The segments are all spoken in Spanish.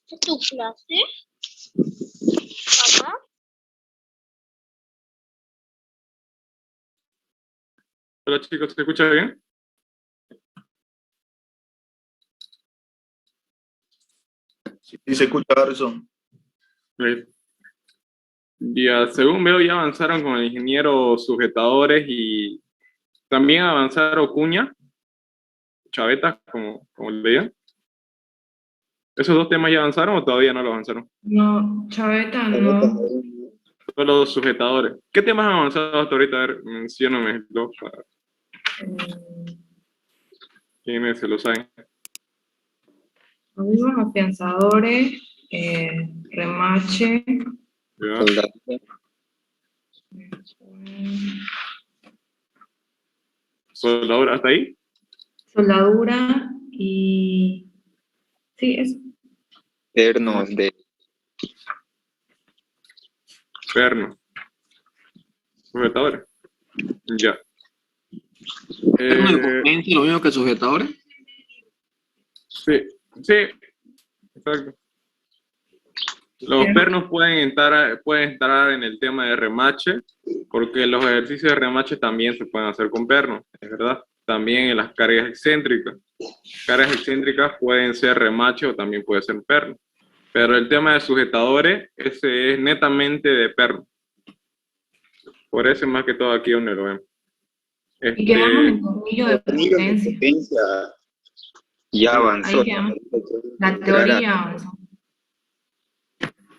¿Tu clase, papá? Hola chicos, ¿se escucha bien? Sí, se escucha, Harrison. Great. Ya, según veo, ya avanzaron con el ingeniero sujetadores y también avanzaron cuña, chavetas, como le digan. ¿Esos dos temas ya avanzaron o todavía no lo avanzaron? No, chaveta no. Solo los sujetadores. ¿Qué temas han avanzado hasta ahorita? A ver, mencióname dos para quienes se lo saben. Los afianzadores, remache, ¿Ya? ¿Soldadura hasta ahí? soldadura y... Sí, eso. Pernos de Perno. Sujetadores. Ya. ¿Perno de potencia lo mismo que sujetadores? Sí, sí, exacto. Los pernos pueden entrar en el tema de remache, porque los ejercicios de remache también se pueden hacer con pernos, es verdad. También en las cargas excéntricas. Cargas excéntricas pueden ser remache o también puede ser perno. Pero el tema de sujetadores, ese es netamente de perno. Por eso más que todo aquí donde lo ven. Y quedamos en tornillo de potencia. ya avanzó. Ahí quedamos. La teoría avanzó.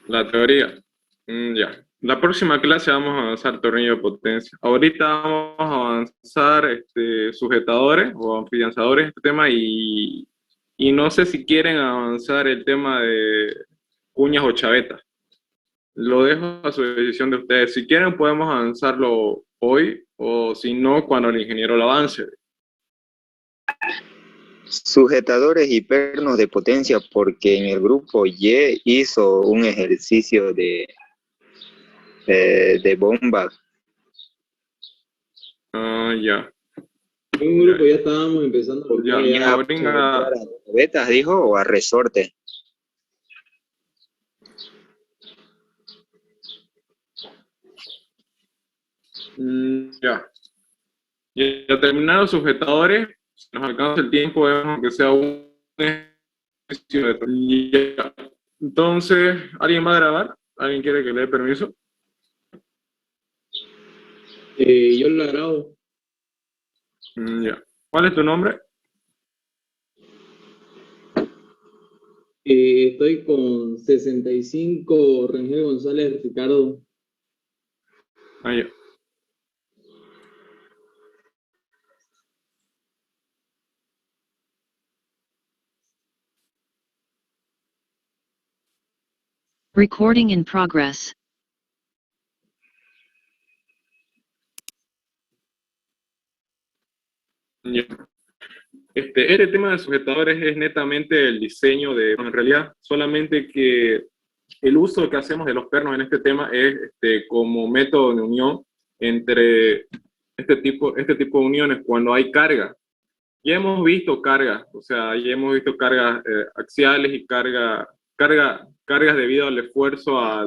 La teoría. Ya. La próxima clase vamos a avanzar tornillo de potencia. Ahorita vamos a avanzar sujetadores o afianzadores, este tema, y no sé si quieren avanzar el tema de cuñas o chavetas. Lo dejo a su decisión de ustedes. Si quieren podemos avanzarlo hoy o si no, cuando el ingeniero lo avance. Sujetadores y pernos de potencia, porque en el grupo Y hizo un ejercicio de bombas. Ya. En un grupo ya estábamos empezando a Ya, Ya venga. ¿A chavetas dijo o a resorte? Ya. Ya terminaron los sujetadores. Si nos alcanza el tiempo, vemos que sea un ejercicio de ya. Entonces, ¿alguien va a grabar? ¿Alguien quiere que le dé permiso? Yo lo grabo. Ya. ¿Cuál es tu nombre? Estoy con 65, Rangel González Ricardo. Ya. Recording in progress. Ya. Este tema de sujetadores es netamente el diseño en realidad, solamente que el uso que hacemos de los pernos en este tema es como método de unión entre este tipo de uniones cuando hay carga. Ya hemos visto cargas, o sea, ya hemos visto cargas axiales y cargas debido al esfuerzo a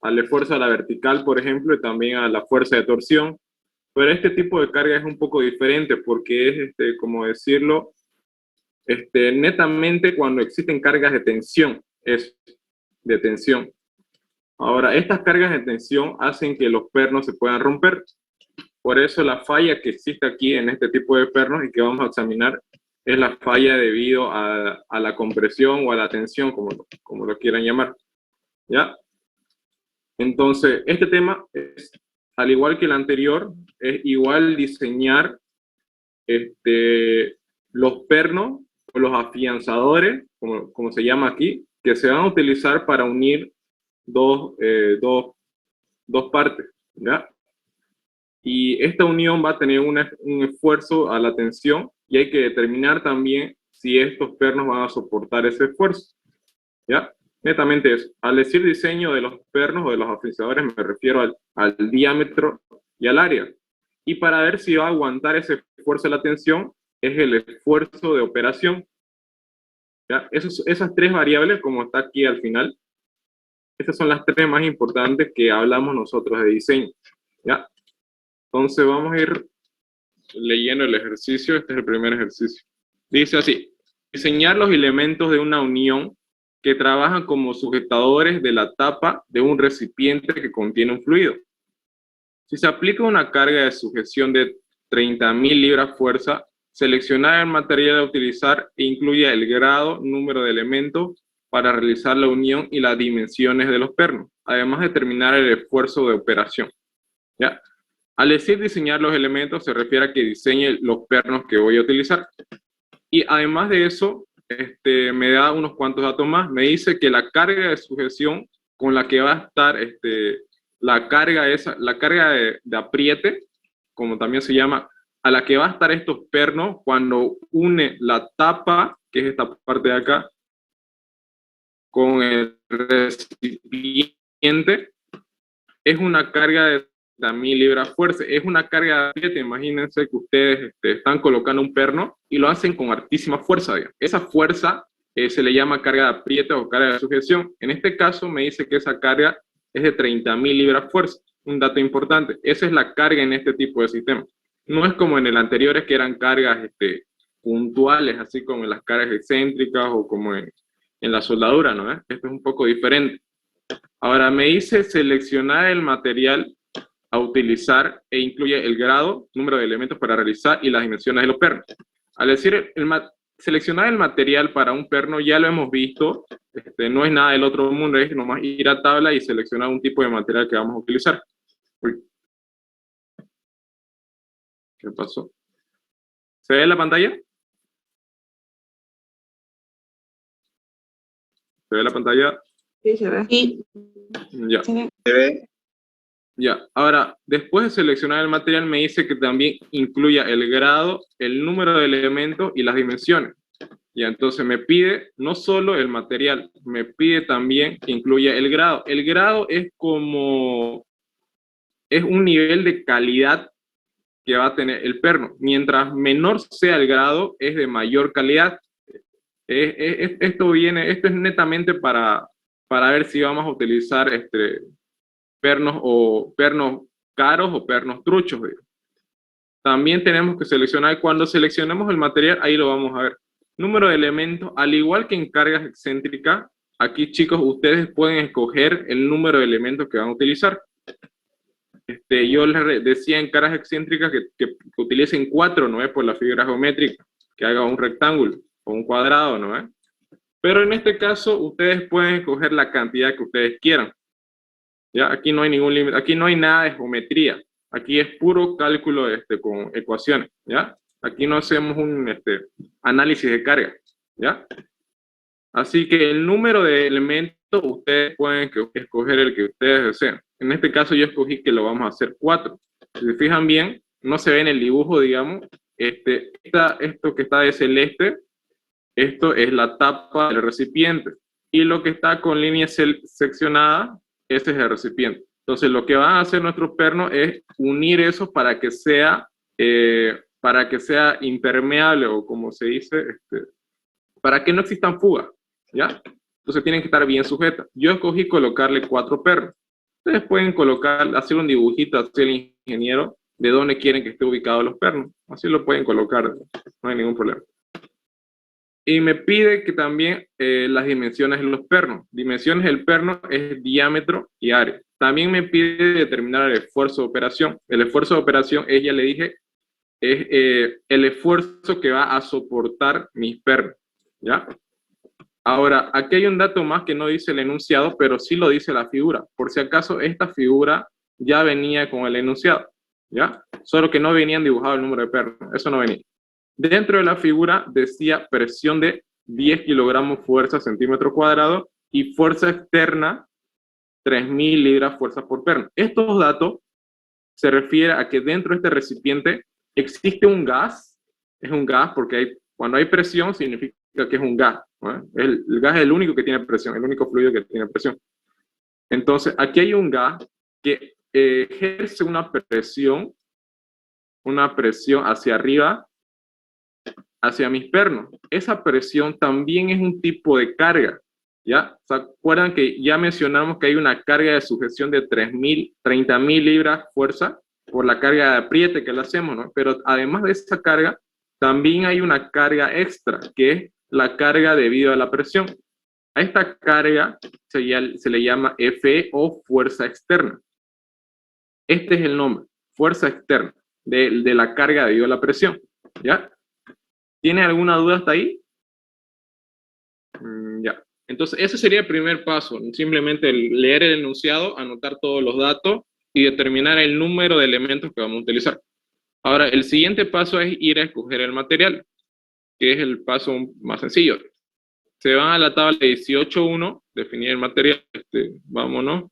la vertical, por ejemplo, y también a la fuerza de torsión. Pero este tipo de carga es un poco diferente porque es, como decirlo, netamente cuando existen cargas de tensión, es de tensión. Ahora, estas cargas de tensión hacen que los pernos se puedan romper. Por eso la falla que existe aquí en este tipo de pernos y que vamos a examinar es la falla debido a la compresión o a la tensión, como lo quieran llamar. ¿Ya? Entonces, este tema es, al igual que el anterior, es igual diseñar los pernos o los afianzadores, como se llama aquí, que se van a utilizar para unir dos partes, ¿ya? Y esta unión va a tener un esfuerzo a la tensión y hay que determinar también si estos pernos van a soportar ese esfuerzo, ¿ya? Netamente eso. Al decir diseño de los pernos o de los afianzadores me refiero al diámetro y al área. Y para ver si va a aguantar ese esfuerzo de la tensión es el esfuerzo de operación. ¿ya? Esas tres variables, como está aquí al final, estas son las tres más importantes que hablamos nosotros de diseño, ¿ya? Entonces vamos a ir leyendo el ejercicio. Este es el primer ejercicio. Dice así: diseñar los elementos de una unión que trabajan como sujetadores de la tapa de un recipiente que contiene un fluido. Si se aplica una carga de sujeción de 30.000 libras fuerza, seleccionar el material a utilizar e incluye el grado, número de elementos para realizar la unión y las dimensiones de los pernos, además de determinar el esfuerzo de operación, ¿ya? Al decir diseñar los elementos, se refiere a que diseñe los pernos que voy a utilizar. Y además de eso, me da unos cuantos datos más. Me dice que la carga de sujeción con la que va a estar la carga de apriete, como también se llama, a la que va a estar estos pernos cuando une la tapa, que es esta parte de acá, con el recipiente, es una carga de 30.000 libras fuerza. Es una carga de apriete. Imagínense que ustedes están colocando un perno y lo hacen con altísima fuerza, digamos. Esa fuerza se le llama carga de apriete o carga de sujeción. En este caso me dice que esa carga es de 30.000 libras fuerza. Un dato importante: esa es la carga en este tipo de sistema. No es como en el anterior, que eran cargas puntuales, así como en las cargas excéntricas o como en la soldadura, ¿no? Esto es un poco diferente. Ahora me dice seleccionar el material a utilizar e incluye el grado, número de elementos para realizar y las dimensiones de los pernos. Al decir seleccionar el material para un perno, ya lo hemos visto, no es nada del otro mundo, es nomás ir a tabla y seleccionar un tipo de material que vamos a utilizar. Uy. ¿Qué pasó? ¿Se ve en la pantalla? ¿Se ve la pantalla? Sí, se ve. Sí. Ya. Se ve. Ya. Ahora, después de seleccionar el material, me dice que también incluya el grado, el número de elementos y las dimensiones. Ya, entonces me pide no solo el material, me pide también que incluya el grado. El grado es un nivel de calidad que va a tener el perno. Mientras menor sea el grado, es de mayor calidad. Esto es netamente para ver si vamos a utilizar pernos caros o pernos truchos. También tenemos que seleccionar, cuando seleccionemos el material, ahí lo vamos a ver. Número de elementos, al igual que en cargas excéntricas, aquí, chicos, ustedes pueden escoger el número de elementos que van a utilizar. Yo les decía en cargas excéntricas que utilicen 4, ¿no es? Por la figura geométrica, que haga un rectángulo o un cuadrado, ¿no es? Pero en este caso, ustedes pueden escoger la cantidad que ustedes quieran. ¿Ya? Aquí no hay ningún límite, aquí no hay nada de geometría. Aquí es puro cálculo con ecuaciones, ¿ya? Aquí no hacemos un análisis de carga, ¿ya? Así que el número de elementos, ustedes pueden escoger el que ustedes deseen. En este caso yo escogí que lo vamos a hacer 4. Si se fijan bien, no se ve en el dibujo, digamos, esto que está de celeste, esto es la tapa del recipiente. Y lo que está con línea seccionada, este es el recipiente. Entonces lo que van a hacer nuestros pernos es unir eso para que sea impermeable, o como se dice, para que no existan fugas, ¿ya? Entonces tienen que estar bien sujetas. Yo escogí colocarle 4 pernos. Ustedes pueden hacer un dibujito, hacer el ingeniero, de dónde quieren que esté ubicados los pernos. Así lo pueden colocar, no hay ningún problema. Y me pide que también las dimensiones de los pernos. Dimensiones del perno es diámetro y área. También me pide determinar el esfuerzo de operación. El esfuerzo de operación, ya le dije, es el esfuerzo que va a soportar mis pernos, ¿ya? Ahora, aquí hay un dato más que no dice el enunciado, pero sí lo dice la figura. Por si acaso, esta figura ya venía con el enunciado, ¿ya? Solo que no venían dibujado el número de pernos. Eso no venía. Dentro de la figura decía presión de 10 kilogramos fuerza centímetro cuadrado y fuerza externa 3.000 libras fuerza por perno. Estos datos se refieren a que dentro de este recipiente existe un gas. Es un gas porque cuando hay presión significa que es un gas, ¿no? El gas es el único que tiene presión, el único fluido que tiene presión. Entonces aquí hay un gas que ejerce una presión hacia arriba hacia mis pernos. Esa presión también es un tipo de carga, ¿ya? ¿Se acuerdan que ya mencionamos que hay una carga de sujeción de 30.000 libras fuerza por la carga de apriete que le hacemos, ¿no? Pero además de esa carga, también hay una carga extra, que es la carga debido a la presión. A esta carga se le llama FE o fuerza externa. Este es el nombre, fuerza externa, de la carga debido a la presión, ¿ya? ¿Tiene alguna duda hasta ahí? Ya. Entonces, ese sería el primer paso, simplemente leer el enunciado, anotar todos los datos y determinar el número de elementos que vamos a utilizar. Ahora, el siguiente paso es ir a escoger el material, que es el paso más sencillo. Se van a la tabla 18.1, definir el material. Vámonos.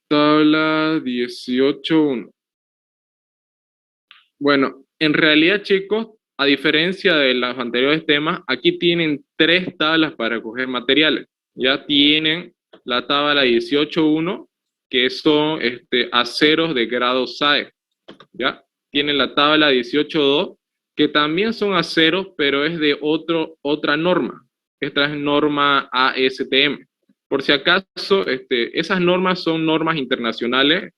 Tabla 18.1. Bueno, en realidad, chicos, a diferencia de los anteriores temas, aquí tienen 3 tablas para escoger materiales. Ya tienen la tabla 18.1, que son aceros de grado SAE. ¿Ya? Tienen la tabla 18.2, que también son aceros, pero es de otra norma. Esta es norma ASTM. Por si acaso, esas normas son normas internacionales,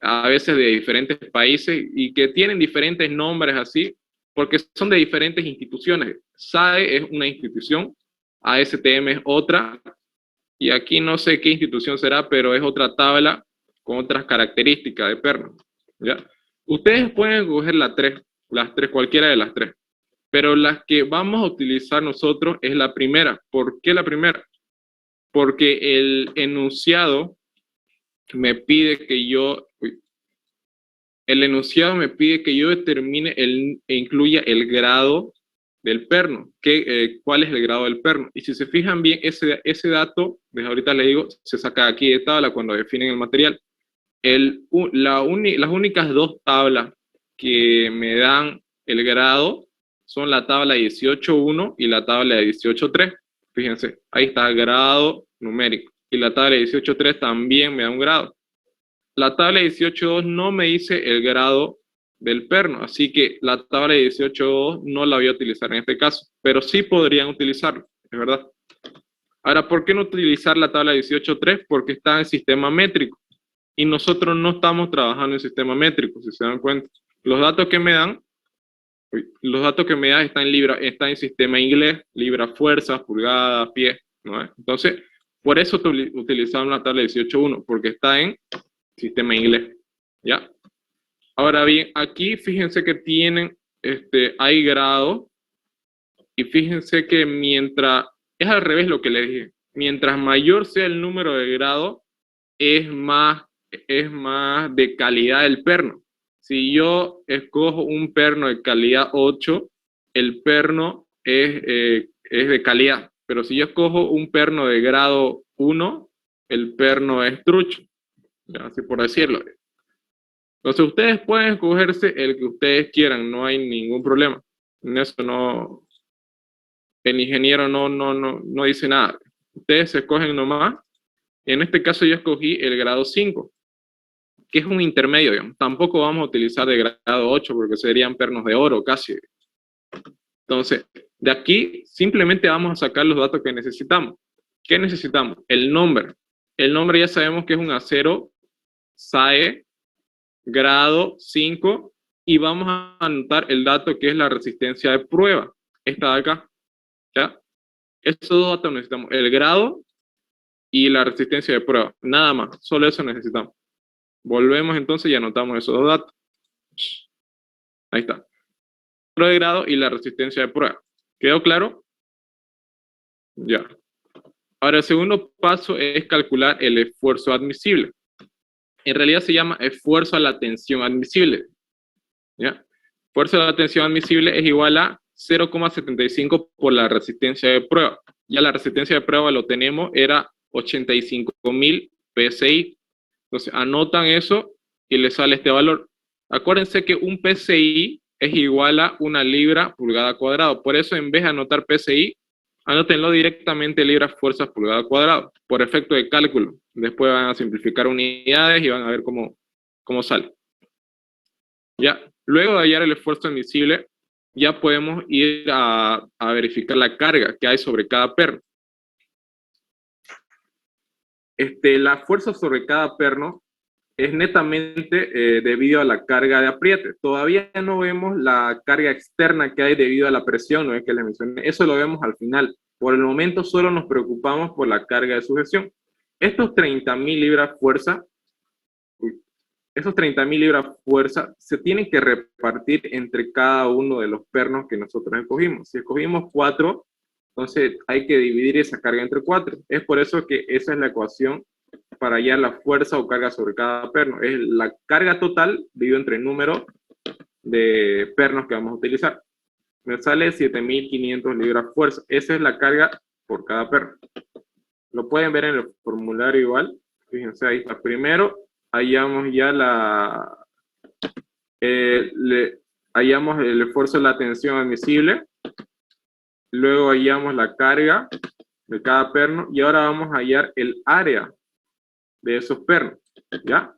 a veces de diferentes países, y que tienen diferentes nombres así, porque son de diferentes instituciones. SAE es una institución, ASTM es otra, y aquí no sé qué institución será, pero es otra tabla con otras características de perno, ¿ya? Ustedes pueden coger las tres, cualquiera de las 3, pero las que vamos a utilizar nosotros es la primera. ¿Por qué la primera? Porque el enunciado me pide que yo determine e incluya el grado del perno. ¿Cuál es el grado del perno? Y si se fijan bien, ese dato, desde ahorita le digo, se saca aquí de tabla cuando definen el material. Las únicas 2 tablas que me dan el grado son la tabla 18.1 y la tabla 18.3. Fíjense, ahí está el grado numérico. Y la tabla 18.3 también me da un grado. La tabla 18.2 no me dice el grado del perno, así que la tabla 18.2 no la voy a utilizar en este caso, pero sí podrían utilizarlo, es verdad. Ahora, ¿por qué no utilizar la tabla 18.3? Porque está en sistema métrico. Y nosotros no estamos trabajando en sistema métrico, si se dan cuenta. Los datos que me dan están en sistema inglés, libras, fuerzas, pulgadas, pies, ¿no? Entonces, por eso utilizamos la tabla 18.1, porque está en sistema inglés, ¿ya? Ahora bien, aquí fíjense que tienen, hay grados, y fíjense que es al revés lo que les dije, mientras mayor sea el número de grados, es más de calidad el perno. Si yo escojo un perno de calidad 8, el perno es de calidad. Pero si yo escojo un perno de grado 1, el perno es trucho. ¿Ya? Así por decirlo. Entonces ustedes pueden escogerse el que ustedes quieran, no hay ningún problema. En eso no, el ingeniero no dice nada. Ustedes se escogen nomás. En este caso yo escogí el grado 5, que es un intermedio, digamos. Tampoco vamos a utilizar de grado 8 porque serían pernos de oro casi. Entonces, de aquí simplemente vamos a sacar los datos que necesitamos. ¿Qué necesitamos? El nombre. El nombre ya sabemos que es un acero SAE grado 5 y vamos a anotar el dato que es la resistencia de prueba. Esta de acá. ¿Ya? Esos 2 datos necesitamos. El grado y la resistencia de prueba. Nada más. Solo eso necesitamos. Volvemos entonces y anotamos esos 2 datos. Ahí está. El número de grado y la resistencia de prueba. ¿Quedó claro? Ya. Ahora, el segundo paso es calcular el esfuerzo admisible. En realidad se llama esfuerzo a la tensión admisible. ¿Ya? Esfuerzo a la tensión admisible es igual a 0,75 por la resistencia de prueba. Ya la resistencia de prueba lo tenemos, era 85.000 PSI. Entonces anotan eso y les sale este valor. Acuérdense que un PSI es igual a 1 libra pulgada cuadrado. Por eso en vez de anotar PSI, anótenlo directamente libras fuerzas pulgada cuadrado, por efecto de cálculo. Después van a simplificar unidades y van a ver cómo sale. ¿Ya? Luego de hallar el esfuerzo admisible, ya podemos ir a verificar la carga que hay sobre cada perno. La fuerza sobre cada perno es netamente debido a la carga de apriete. Todavía no vemos la carga externa que hay debido a la presión, no es que les mencioné. Eso lo vemos al final. Por el momento solo nos preocupamos por la carga de sujeción. Estos 30.000 libras fuerza, esos 30.000 libras fuerza se tienen que repartir entre cada uno de los pernos que nosotros escogimos. Si escogimos 4, entonces hay que dividir esa carga entre 4. Es por eso que esa es la ecuación para hallar la fuerza o carga sobre cada perno. Es la carga total dividido entre el número de pernos que vamos a utilizar. Me sale 7.500 libras fuerza. Esa es la carga por cada perno. Lo pueden ver en el formulario igual. Fíjense ahí. Primero hallamos ya hallamos el esfuerzo de la tensión admisible. Luego hallamos la carga de cada perno. Y ahora vamos a hallar el área de esos pernos, ¿ya?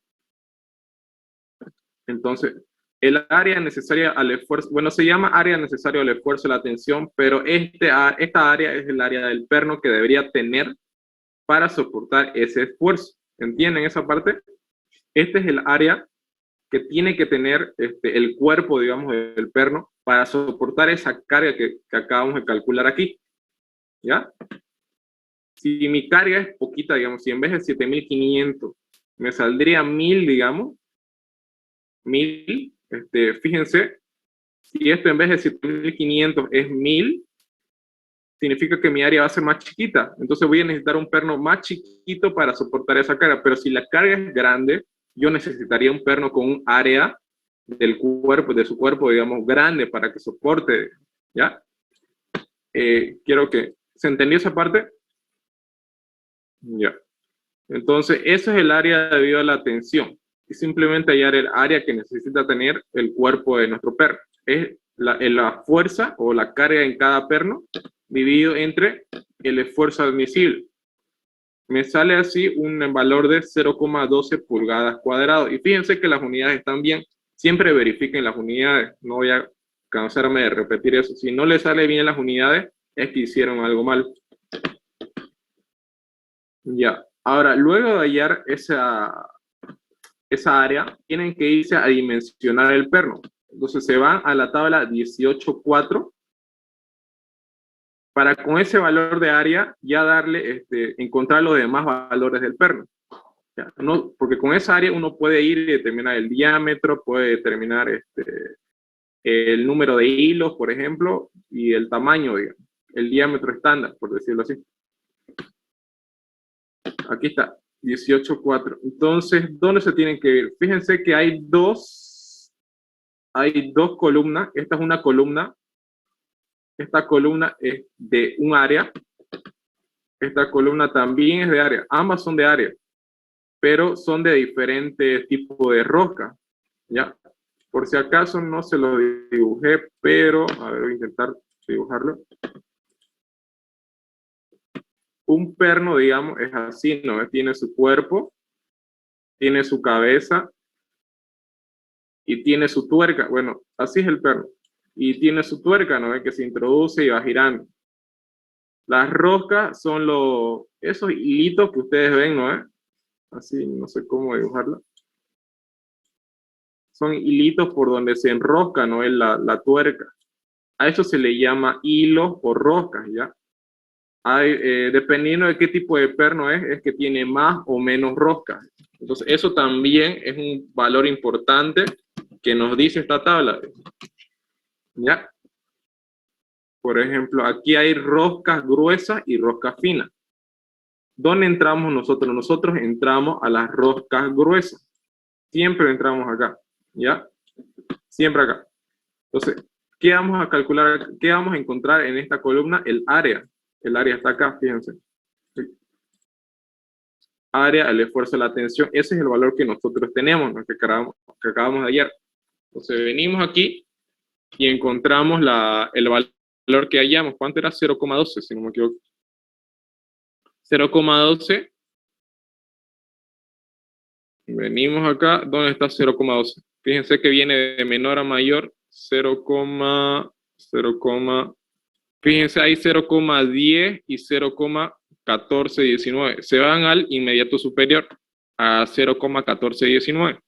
Entonces, el área necesaria al esfuerzo, bueno, se llama área necesaria al esfuerzo de la tensión, pero esta área es el área del perno que debería tener para soportar ese esfuerzo. ¿Entienden esa parte? Este es el área que tiene que tener el cuerpo, digamos, del perno para soportar esa carga que acabamos de calcular aquí, ¿ya? Si mi carga es poquita, digamos, si en vez de 7.500 me saldría 1.000, digamos, 1.000, fíjense, si esto en vez de 7.500 es 1.000, significa que mi área va a ser más chiquita. Entonces voy a necesitar un perno más chiquito para soportar esa carga. Pero si la carga es grande, yo necesitaría un perno con un área del cuerpo, de su cuerpo, digamos, grande para que soporte, ¿ya? Quiero que... ¿Se entendió esa parte? Ya. Entonces, eso es el área debido a la tensión. Y simplemente hallar el área que necesita tener el cuerpo de nuestro perno. Es la fuerza o la carga en cada perno dividido entre el esfuerzo admisible. Me sale así un valor de 0,12 pulgadas cuadradas. Y fíjense que las unidades están bien. Siempre verifiquen las unidades. No voy a cansarme de repetir eso. Si no les sale bien las unidades, es que hicieron algo mal. Ya. Ahora, luego de hallar esa área, tienen que irse a dimensionar el perno. Entonces se van a la tabla 18.4 para con ese valor de área ya darle, encontrar los demás valores del perno. Ya, no, porque con esa área uno puede ir y determinar el diámetro, puede determinar el número de hilos, por ejemplo, y el tamaño, digamos, el diámetro estándar, por decirlo así. Aquí está, 18.4. Entonces, ¿dónde se tienen que ir? Fíjense que hay dos columnas. Esta es una columna. Esta columna es de un área. Esta columna también es de área. Ambas son de área, pero son de diferentes tipos de rosca, ¿ya? Por si acaso no se lo dibujé, pero, a ver, voy a intentar dibujarlo. Un perno, digamos, es así, ¿no? Tiene su cuerpo, tiene su cabeza y tiene su tuerca. Bueno, así es el perno. Y tiene su tuerca, ¿no? Que se introduce y va girando. Las roscas son esos hilitos que ustedes ven, ¿no? Así, no sé cómo dibujarlo. Son hilitos por donde se enrosca, ¿no? La tuerca. A eso se le llama hilos o roscas, ¿ya? Dependiendo de qué tipo de perno es que tiene más o menos roscas. Entonces, eso también es un valor importante que nos dice esta tabla. ¿Ya? Por ejemplo, aquí hay roscas gruesas y roscas finas. ¿Dónde entramos nosotros? Nosotros entramos a las roscas gruesas. Siempre entramos acá. ¿Ya? Siempre acá. Entonces, ¿qué vamos a calcular? ¿Qué vamos a encontrar en esta columna? El área. El área está acá, fíjense. Área, el esfuerzo de la tensión. Ese es el valor que nosotros tenemos, ¿no? que acabamos de hallar. Entonces, venimos aquí y encontramos el valor que hallamos. ¿Cuánto era? 0,12, si no me equivoco. 0,12. Venimos acá. ¿Dónde está 0,12? Fíjense que viene de menor a mayor, 0, fíjense ahí 0,10 y 0,1419. Se van al inmediato superior, a 0,1419.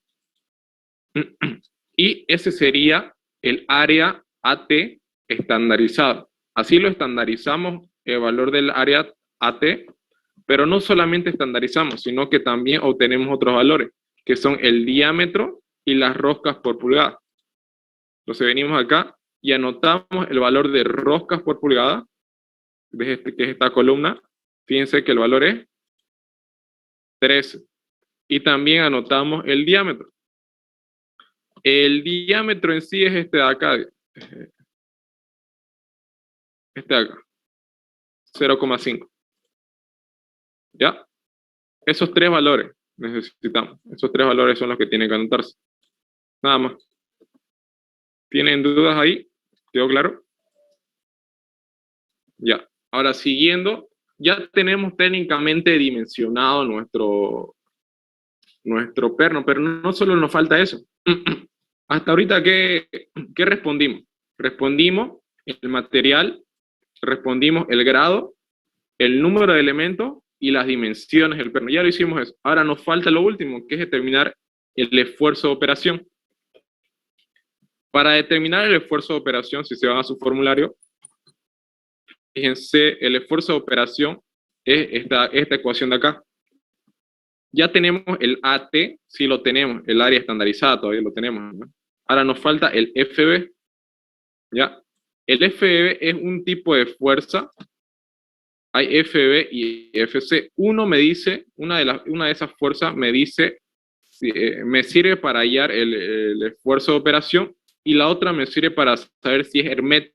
Y ese sería el área AT estandarizado. Así lo estandarizamos, el valor del área AT, pero no solamente estandarizamos, sino que también obtenemos otros valores, que son el diámetro y las roscas por pulgada. Entonces venimos acá y anotamos el valor de roscas por pulgada, que es esta columna. Fíjense que el valor es 13. Y también anotamos el diámetro. El diámetro en sí es este de acá. Este de acá. 0,5. ¿Ya? Esos tres valores necesitamos. Esos tres valores son los que tienen que anotarse. Nada más. ¿Tienen dudas ahí? ¿Quedó claro? Ya. Ahora, siguiendo, ya tenemos técnicamente dimensionado nuestro perno, pero no solo nos falta eso. Hasta ahorita, ¿qué respondimos? Respondimos el material, respondimos el grado, el número de elementos y las dimensiones del perno. Ya lo hicimos eso. Ahora nos falta lo último, que es determinar el esfuerzo de operación. Para determinar el esfuerzo de operación, si se van a su formulario, fíjense, el esfuerzo de operación es esta ecuación de acá. Ya tenemos el AT, sí lo tenemos, el área estandarizada todavía lo tenemos, ¿no? Ahora nos falta el FB, ¿ya? El FB es un tipo de fuerza. Hay FB y FC. Uno me dice, una de esas fuerzas me dice, me sirve para hallar el esfuerzo de operación, y la otra me sirve para saber si es hermético.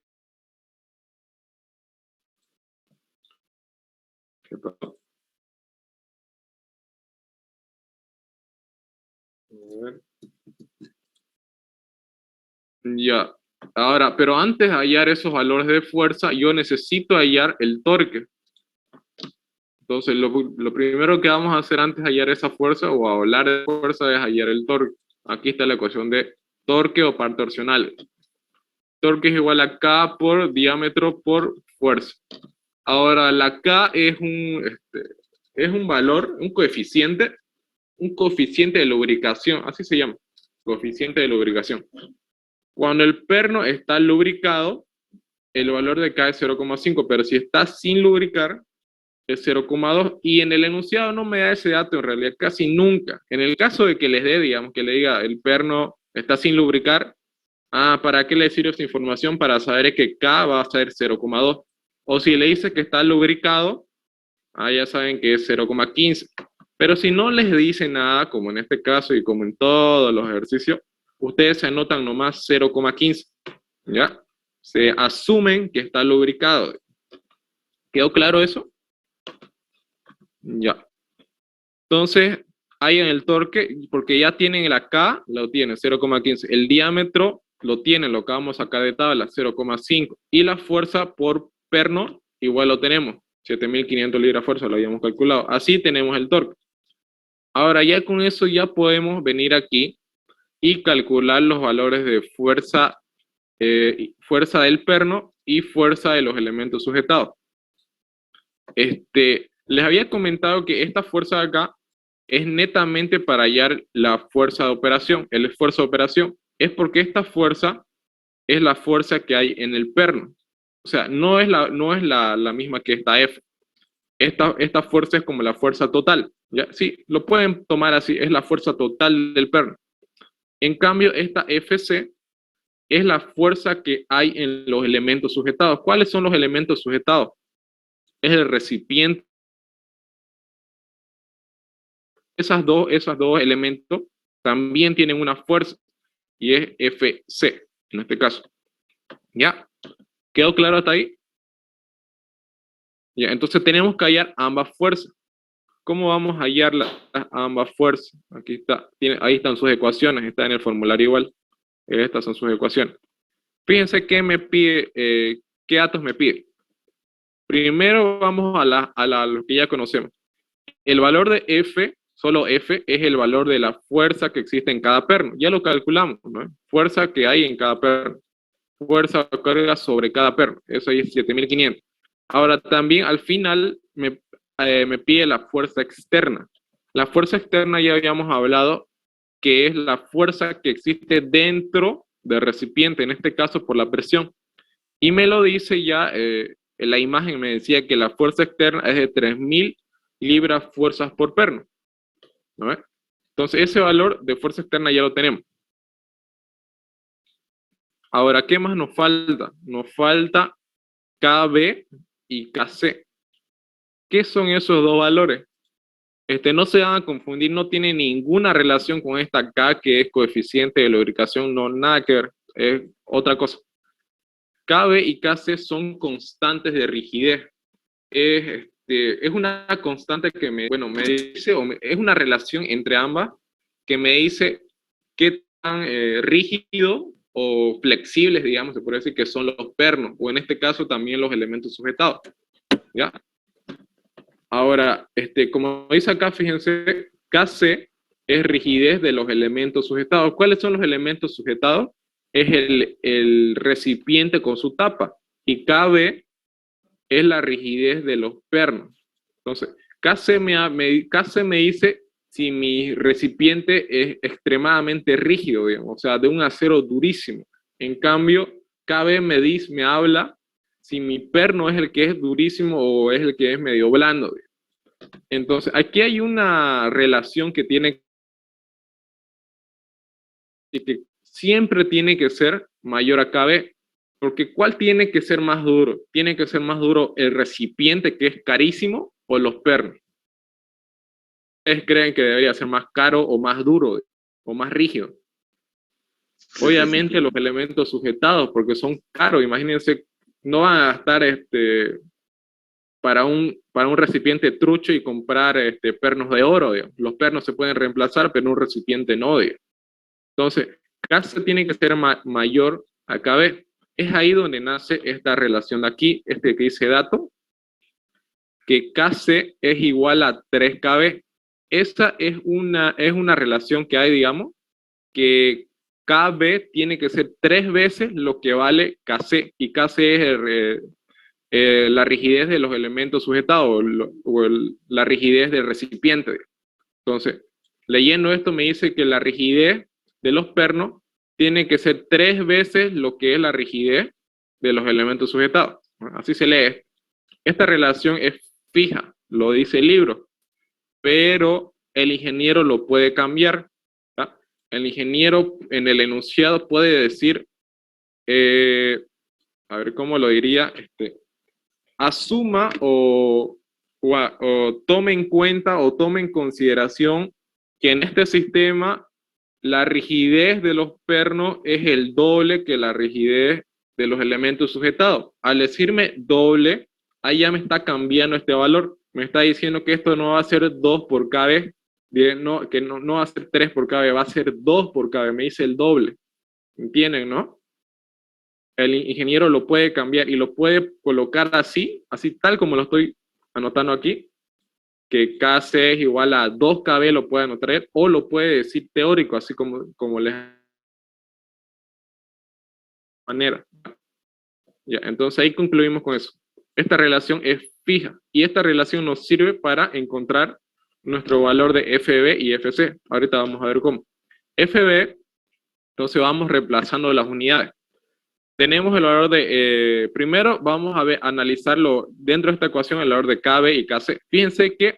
¿Qué pasó? A ver. Ya. Ahora, pero antes de hallar esos valores de fuerza, yo necesito hallar el torque. Entonces, lo primero que vamos a hacer antes de hallar esa fuerza o hablar de fuerza es hallar el torque. Aquí está la ecuación de torque o par torsional. Torque es igual a K por diámetro por fuerza. Ahora, la K es un valor, un coeficiente de lubricación, así se llama, coeficiente de lubricación. Cuando el perno está lubricado, el valor de K es 0,5, pero si está sin lubricar, es 0,2, y en el enunciado no me da ese dato en realidad casi nunca. En el caso de que les dé, digamos, que le diga el perno está sin lubricar, ¿para qué le sirve esa información? Para saber que K va a ser 0,2. O si le dice que está lubricado, ya saben que es 0,15. Pero si no les dice nada, como en este caso y como en todos los ejercicios, ustedes se anotan nomás 0,15, ¿ya? Se asumen que está lubricado. ¿Quedó claro eso? Ya. Entonces, ahí en el torque, porque ya tienen el K, lo tienen, 0,15. El diámetro lo tienen, lo acabamos de sacar de tabla, 0,5. Y la fuerza por perno, igual lo tenemos, 7.500 libras fuerza, lo habíamos calculado. Así tenemos el torque. Ahora, ya con eso ya podemos venir aquí y calcular los valores de fuerza, fuerza del perno y fuerza de los elementos sujetados. Les había comentado que esta fuerza de acá es netamente para hallar la fuerza de operación, el esfuerzo de operación. Es porque esta fuerza es la fuerza que hay en el perno. O sea, no es la misma que esta F. Esta fuerza es como la fuerza total. ¿Ya? Sí, lo pueden tomar así, es la fuerza total del perno. En cambio, esta FC es la fuerza que hay en los elementos sujetados. ¿Cuáles son los elementos sujetados? Es el recipiente. Esos dos elementos también tienen una fuerza y es FC en este caso. ¿Ya? ¿Quedó claro hasta ahí? Ya, entonces tenemos que hallar ambas fuerzas. ¿Cómo vamos a hallar ambas fuerzas? Aquí está, ahí están sus ecuaciones, está en el formulario igual. Estas son sus ecuaciones. Fíjense qué me pide, qué datos me pide. Primero vamos a lo que ya conocemos. El valor de F solo F es el valor de la fuerza que existe en cada perno. Ya lo calculamos, ¿no? Fuerza que hay en cada perno. Fuerza o carga sobre cada perno. Eso ahí es 7500. Ahora también al final me pide la fuerza externa. La fuerza externa ya habíamos hablado que es la fuerza que existe dentro del recipiente, en este caso por la presión. Y me lo dice ya, en la imagen me decía que la fuerza externa es de 3000 libras fuerzas por perno, ¿no? Entonces ese valor de fuerza externa ya lo tenemos. Ahora, ¿qué más nos falta? Nos falta KB y KC. ¿Qué son esos dos valores? No se van a confundir, no tiene ninguna relación con esta K que es coeficiente de lubricación, no, nada que ver, es otra cosa. KB y KC son constantes de rigidez. Es una constante que me dice, es una relación entre ambas que me dice qué tan rígido o flexibles, digamos, se puede decir que son los pernos, o en este caso también los elementos sujetados, ¿ya? Ahora, como dice acá, fíjense, KC es rigidez de los elementos sujetados. ¿Cuáles son los elementos sujetados? Es el recipiente con su tapa, y KB es la rigidez de los pernos. Entonces, KC me dice si mi recipiente es extremadamente rígido, digamos, o sea, de un acero durísimo. En cambio, KB me habla si mi perno es el que es durísimo o es el que es medio blando, digamos. Entonces, aquí hay una relación que siempre tiene que ser mayor a KB, porque ¿cuál tiene que ser más duro? ¿Tiene que ser más duro el recipiente, que es carísimo, o los pernos? ¿Ustedes creen que debería ser más caro o más duro o más rígido? Obviamente los elementos sujetados, porque son caros. Imagínense, no van a gastar para un recipiente trucho y comprar pernos de oro, digamos. Los pernos se pueden reemplazar, pero un recipiente no, digamos. Entonces, KC tiene que ser mayor a KB. Es ahí donde nace esta relación de aquí, que dice dato, que KC es igual a 3KB. Esa es una relación que hay, digamos, que KB tiene que ser 3 veces lo que vale KC, y KC es la rigidez de los elementos sujetados, la rigidez del recipiente. Entonces, leyendo esto me dice que la rigidez de los pernos tiene que ser 3 veces lo que es la rigidez de los elementos sujetados. Así se lee. Esta relación es fija, lo dice el libro, pero el ingeniero lo puede cambiar. ¿tá? El ingeniero en el enunciado puede decir, a ver cómo lo diría, asuma o tome en cuenta o tome en consideración que en este sistema la rigidez de los pernos es el doble que la rigidez de los elementos sujetados. Al decirme doble, ahí ya me está cambiando este valor. Me está diciendo que esto no va a ser 2 por KB, que no va a ser 3 por KB, va a ser 2 por KB. Me dice el doble. ¿Entienden, no? El ingeniero lo puede cambiar y lo puede colocar así tal como lo estoy anotando aquí, que KC es igual a 2KB, lo puede anotar, o lo puede decir teórico, así como les manera. Ya, entonces ahí concluimos con eso. Esta relación es fija, y esta relación nos sirve para encontrar nuestro valor de FB y FC. Ahorita vamos a ver cómo. FB, entonces vamos reemplazando las unidades. Tenemos el valor de, primero vamos a analizarlo dentro de esta ecuación, el valor de KB y KC. Fíjense que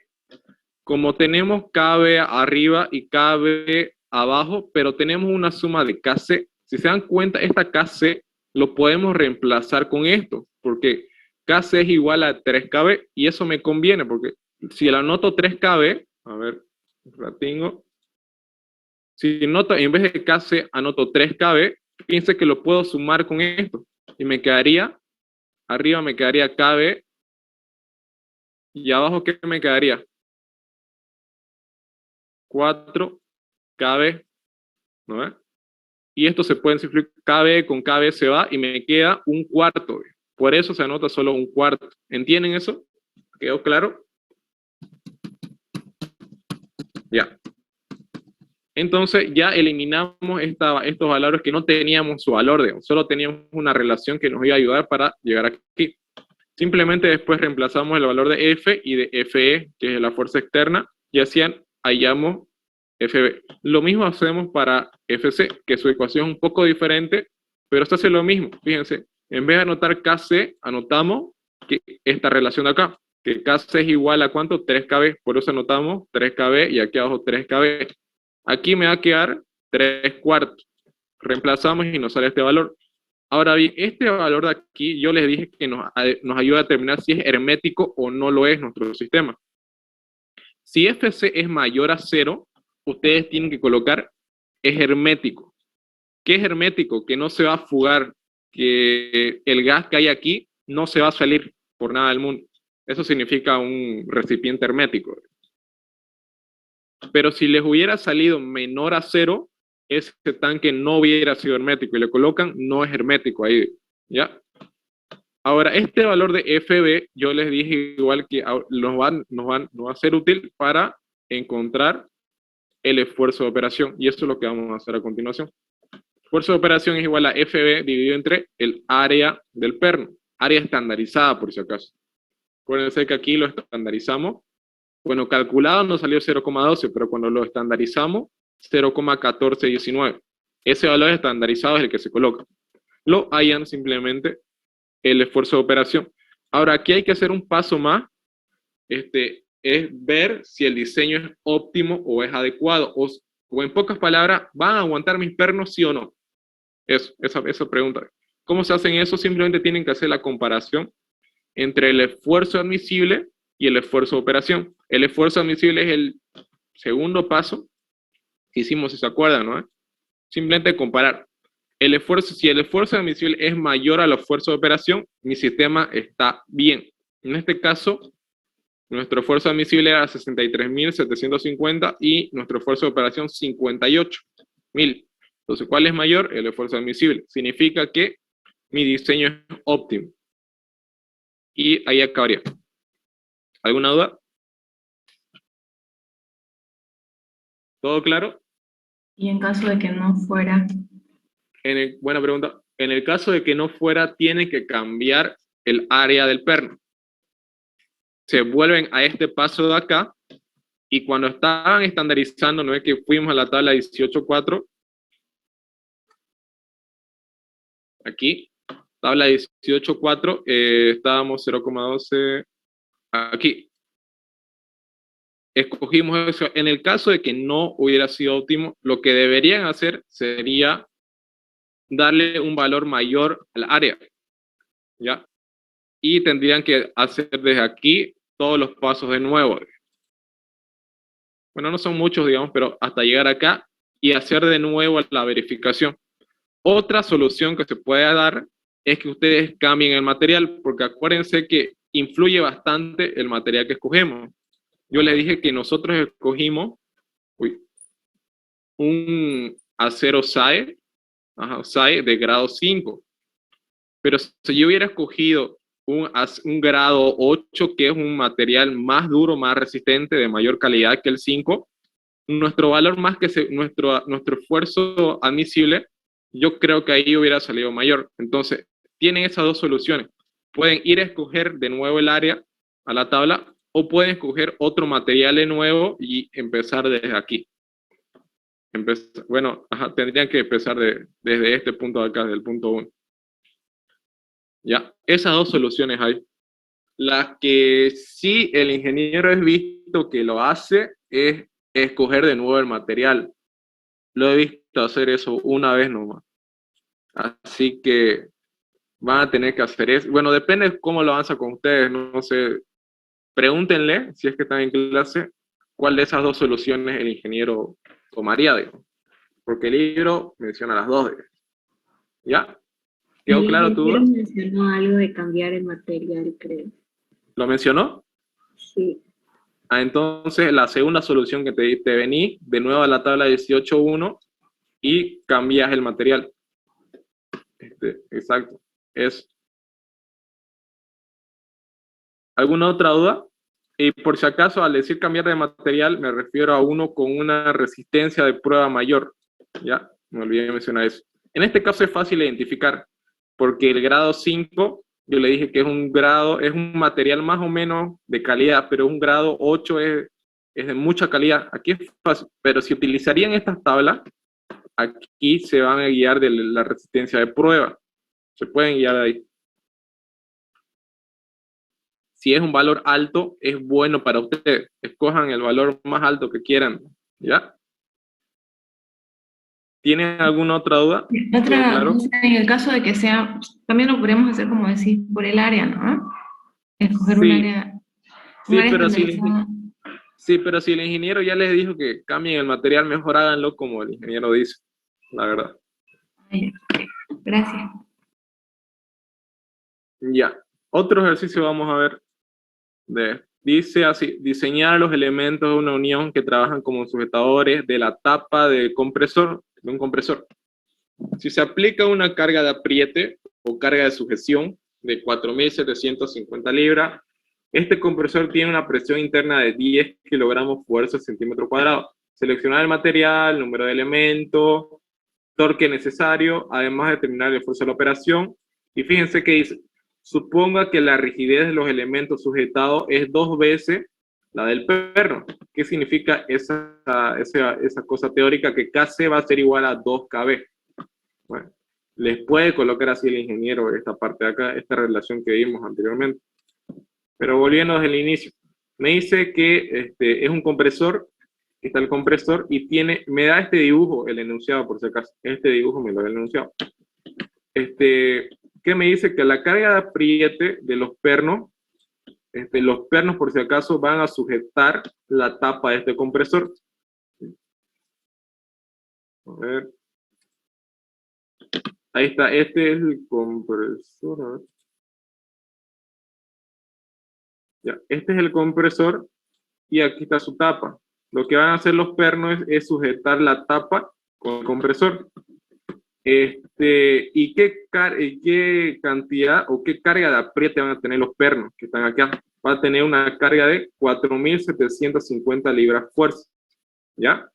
como tenemos KB arriba y KB abajo, pero tenemos una suma de KC, si se dan cuenta, esta KC lo podemos reemplazar con esto, porque KC es igual a 3KB, y eso me conviene, porque si la anoto 3KB, a ver, la tengo, si en vez de KC anoto 3KB, fíjense que lo puedo sumar con esto, y me quedaría, arriba me quedaría KB, y abajo, ¿qué me quedaría? 4KB, ¿no? Y esto se puede simplificar, KB con KB se va, y me queda un cuarto. Por eso se anota solo un cuarto. ¿Entienden eso? ¿Quedó claro? Ya. Entonces ya eliminamos estos valores que no teníamos su valor, digamos, solo teníamos una relación que nos iba a ayudar para llegar aquí. Simplemente después reemplazamos el valor de F y de FE, que es la fuerza externa, y así hallamos FB. Lo mismo hacemos para FC, que su ecuación es un poco diferente, pero se hace lo mismo. Fíjense, en vez de anotar KC, anotamos que esta relación de acá, que KC es igual a ¿cuánto? 3KB, por eso anotamos 3KB y aquí abajo 3KB. Aquí me va a quedar 3/4. Reemplazamos y nos sale este valor. Ahora bien, este valor de aquí, yo les dije que nos ayuda a determinar si es hermético o no lo es nuestro sistema. Si FC es mayor a 0, ustedes tienen que colocar es hermético. ¿Qué es hermético? Que no se va a fugar, que el gas que hay aquí no se va a salir por nada del mundo. Eso significa un recipiente hermético. Pero si les hubiera salido menor a 0, ese tanque no hubiera sido hermético y le colocan no es hermético ahí, ¿ya? Ahora, este valor de FB, yo les dije igual que nos va a ser útil para encontrar el esfuerzo de operación, y eso es lo que vamos a hacer a continuación. Esfuerzo de operación es igual a FB dividido entre el área del perno, área estandarizada por si acaso. Acuérdense que aquí lo estandarizamos. Bueno, calculado nos salió 0,12, pero cuando lo estandarizamos, 0,1419. Ese valor estandarizado es el que se coloca. Lo hallan simplemente el esfuerzo de operación. Ahora, aquí hay que hacer un paso más, es ver si el diseño es óptimo o es adecuado, o en pocas palabras, ¿van a aguantar mis pernos sí o no? Esa pregunta. ¿Cómo se hacen eso? Simplemente tienen que hacer la comparación entre el esfuerzo admisible y el esfuerzo de operación. El esfuerzo admisible es el segundo paso que hicimos, si se acuerdan, ¿no? Simplemente comparar. Si el esfuerzo admisible es mayor al esfuerzo de operación, mi sistema está bien. En este caso, nuestro esfuerzo admisible era 63.750 y nuestro esfuerzo de operación 58.000. Entonces, ¿cuál es mayor? El esfuerzo admisible. Significa que mi diseño es óptimo. Y ahí acabaría. ¿Alguna duda? ¿Todo claro? Y en caso de que no fuera, Buena pregunta. En el caso de que no fuera, tiene que cambiar el área del perno. Se vuelven a este paso de acá y cuando estaban estandarizando, no es que fuimos a la tabla 18.4, aquí, tabla 18.4, estábamos 0,12, aquí. Escogimos eso. En el caso de que no hubiera sido óptimo, lo que deberían hacer sería darle un valor mayor al área, ¿ya? Y tendrían que hacer desde aquí todos los pasos de nuevo. Bueno, no son muchos, digamos, pero hasta llegar acá y hacer de nuevo la verificación. Otra solución que se puede dar es que ustedes cambien el material, porque acuérdense que influye bastante el material que escogemos. Yo les dije que nosotros escogimos un acero SAE, SAE de grado 5. Pero si yo hubiera escogido un grado 8, que es un material más duro, más resistente, de mayor calidad que el 5, nuestro valor más que nuestro esfuerzo admisible, yo creo que ahí hubiera salido mayor. Entonces, tienen esas dos soluciones. Pueden ir a escoger de nuevo el área a la tabla, o pueden escoger otro material de nuevo y empezar desde aquí. Tendrían que empezar desde este punto de acá, desde el punto 1. Ya, esas dos soluciones hay. La que sí el ingeniero es visto que lo hace es escoger de nuevo el material. Lo he visto hacer eso una vez nomás. Así que van a tener que hacer eso. Bueno, depende de cómo lo avanza con ustedes, no sé. Pregúntenle, si es que están en clase, cuál de esas dos soluciones el ingeniero tomaría, digamos. Porque el libro menciona las dos. ¿Ya? ¿Quedó claro tú? El ingeniero mencionó algo de cambiar el material, creo. ¿Lo mencionó? Sí. Entonces, la segunda solución que te vení de nuevo a la tabla 18.1 y cambias el material. Exacto. ¿Alguna otra duda? Y por si acaso, al decir cambiar de material, me refiero a uno con una resistencia de prueba mayor. Ya, me olvidé de mencionar eso. En este caso es fácil identificar, porque el grado 5, yo le dije que es un grado, es un material más o menos de calidad, pero un grado 8 es de mucha calidad. Aquí es fácil, pero si utilizarían estas tablas, aquí se van a guiar de la resistencia de prueba. Se pueden guiar de ahí. Si es un valor alto, es bueno para ustedes. Escojan el valor más alto que quieran, ¿ya? ¿Tienen alguna otra duda? Otra, Claro. en el caso de que sea, también lo podríamos hacer como decir, por el área, ¿no? Escoger un Sí, área, sí, pero estandarizada. sí, pero si el ingeniero ya les dijo que cambien el material, mejor háganlo como el ingeniero dice, la verdad. Ay, gracias. Ya. Otro ejercicio vamos a ver. Dice así, diseñar los elementos de una unión que trabajan como sujetadores de la tapa de un compresor. Si se aplica una carga de apriete o carga de sujeción de 4.750 libras, este compresor tiene una presión interna de 10 kilogramos fuerza centímetro cuadrado. Seleccionar el material, número de elementos, torque necesario, además de determinar el esfuerzo de la operación. Y fíjense que dice, suponga que la rigidez de los elementos sujetados es 2 veces la del perno. ¿Qué significa esa cosa teórica? Que Kc va a ser igual a 2kb. Bueno, les puede colocar así el ingeniero esta parte de acá, esta relación que vimos anteriormente. Pero volviendo desde el inicio, me dice que es un compresor, está el compresor y me da este dibujo, el enunciado por si acaso, este dibujo me lo da el enunciado. Que me dice que la carga de apriete de los pernos por si acaso van a sujetar la tapa de este compresor. A ver. Ahí está, este es el compresor. A ver. Ya, este es el compresor y aquí está su tapa. Lo que van a hacer los pernos es sujetar la tapa con el compresor. ¿Y qué cantidad o qué carga de apriete van a tener los pernos que están acá? Va a tener una carga de 4.750 libras fuerza, ¿ya?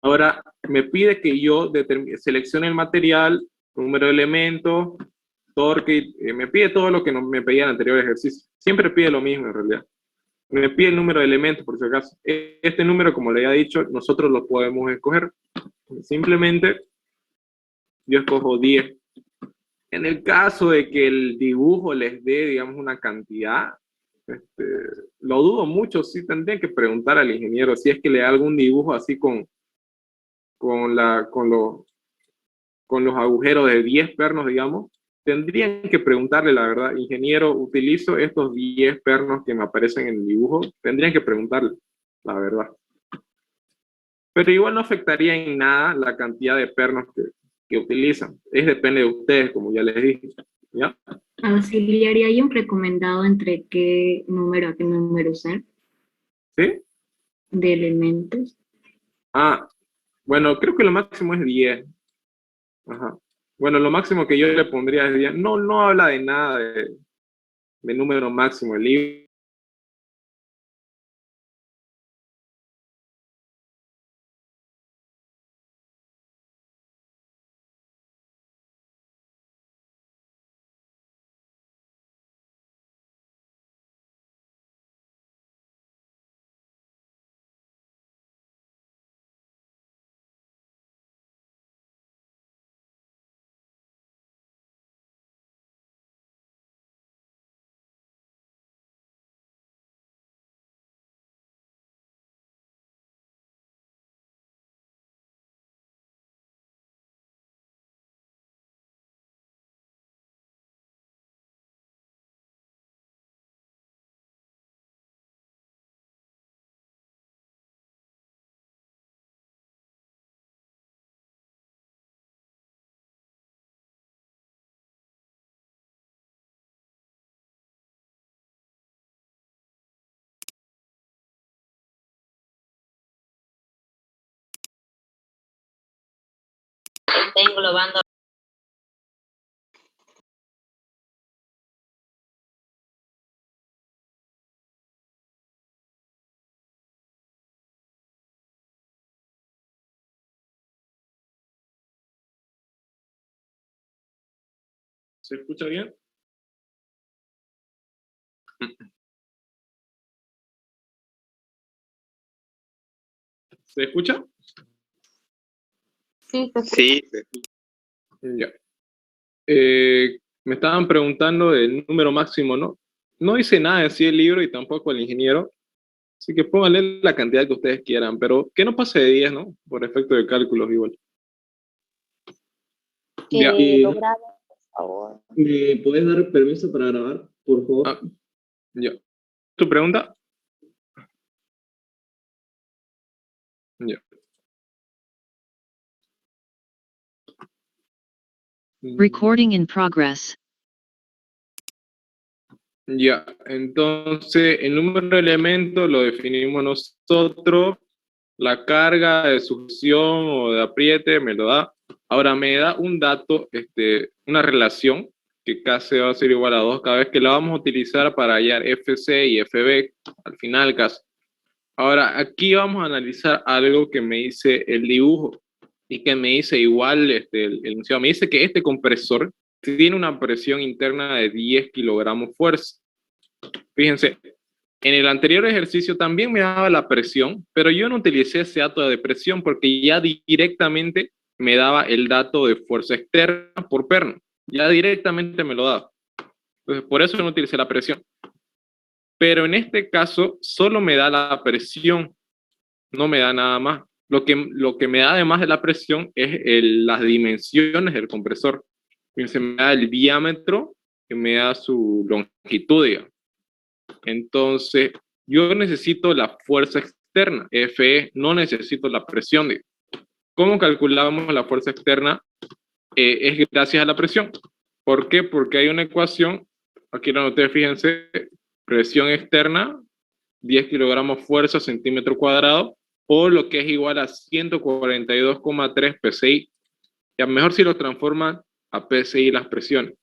Ahora, me pide que yo seleccione el material, número de elementos, torque, me pide todo lo que me pedía en el anterior ejercicio. Siempre pide lo mismo en realidad. Me pide el número de elementos, por si acaso. Este número, como le había dicho, nosotros lo podemos escoger. Simplemente yo escojo 10. En el caso de que el dibujo les dé, digamos, una cantidad, lo dudo mucho, sí tendría que preguntar al ingeniero si es que le da algún dibujo así con los agujeros de 10 pernos, digamos. Tendrían que preguntarle, la verdad, ingeniero, utilizo estos 10 pernos que me aparecen en el dibujo. Tendrían que preguntarle, la verdad. Pero igual no afectaría en nada la cantidad de pernos que utilizan. Depende de ustedes, como ya les dije. ¿Ya? Auxiliar, ¿y hay un recomendado entre qué número a qué número usar ¿Sí? de elementos? Ah, bueno, creo que lo máximo es 10. Ajá. Bueno, lo máximo que yo le pondría es 10. No, no habla de nada de número máximo. El libro está englobando ¿Se escucha bien? ¿Se escucha? Sí, Sí, Ya. Me estaban preguntando del número máximo, ¿no? No dice nada de sí el libro y tampoco el ingeniero, así que pónganle la cantidad que ustedes quieran, pero que no pase de 10, ¿no? Por efecto de cálculos igual. Ya. que lo graben, por favor. ¿Me puedes dar permiso para grabar, por favor? Ah, ya. ¿Tu pregunta? Ya. Recording in progress. Ya, entonces el número de elementos lo definimos nosotros, la carga de succión o de apriete me lo da. Ahora me da un dato, una relación que casi va a ser igual a 2 cada vez que la vamos a utilizar para hallar FC y FB al final casi. Ahora aquí vamos a analizar algo que me dice el dibujo y que me dice igual el enunciado. Me dice que este compresor tiene una presión interna de 10 kilogramos fuerza. Fíjense, en el anterior ejercicio también me daba la presión, pero yo no utilicé ese dato de presión porque ya directamente me daba el dato de fuerza externa por perno. Ya directamente me lo daba. Entonces, por eso no utilicé la presión. Pero en este caso, solo me da la presión, no me da nada más. Lo que me da además de la presión es las dimensiones del compresor. Fíjense, me da el diámetro y me da su longitud, digamos. Entonces, yo necesito la fuerza externa, FE, no necesito la presión. ¿Cómo calculamos la fuerza externa? Es gracias a la presión. ¿Por qué? Porque hay una ecuación, aquí la anoté, fíjense, presión externa, 10 kilogramos fuerza centímetro cuadrado, o lo que es igual a 142,3 PSI. Ya mejor si lo transforman a PSI las presiones.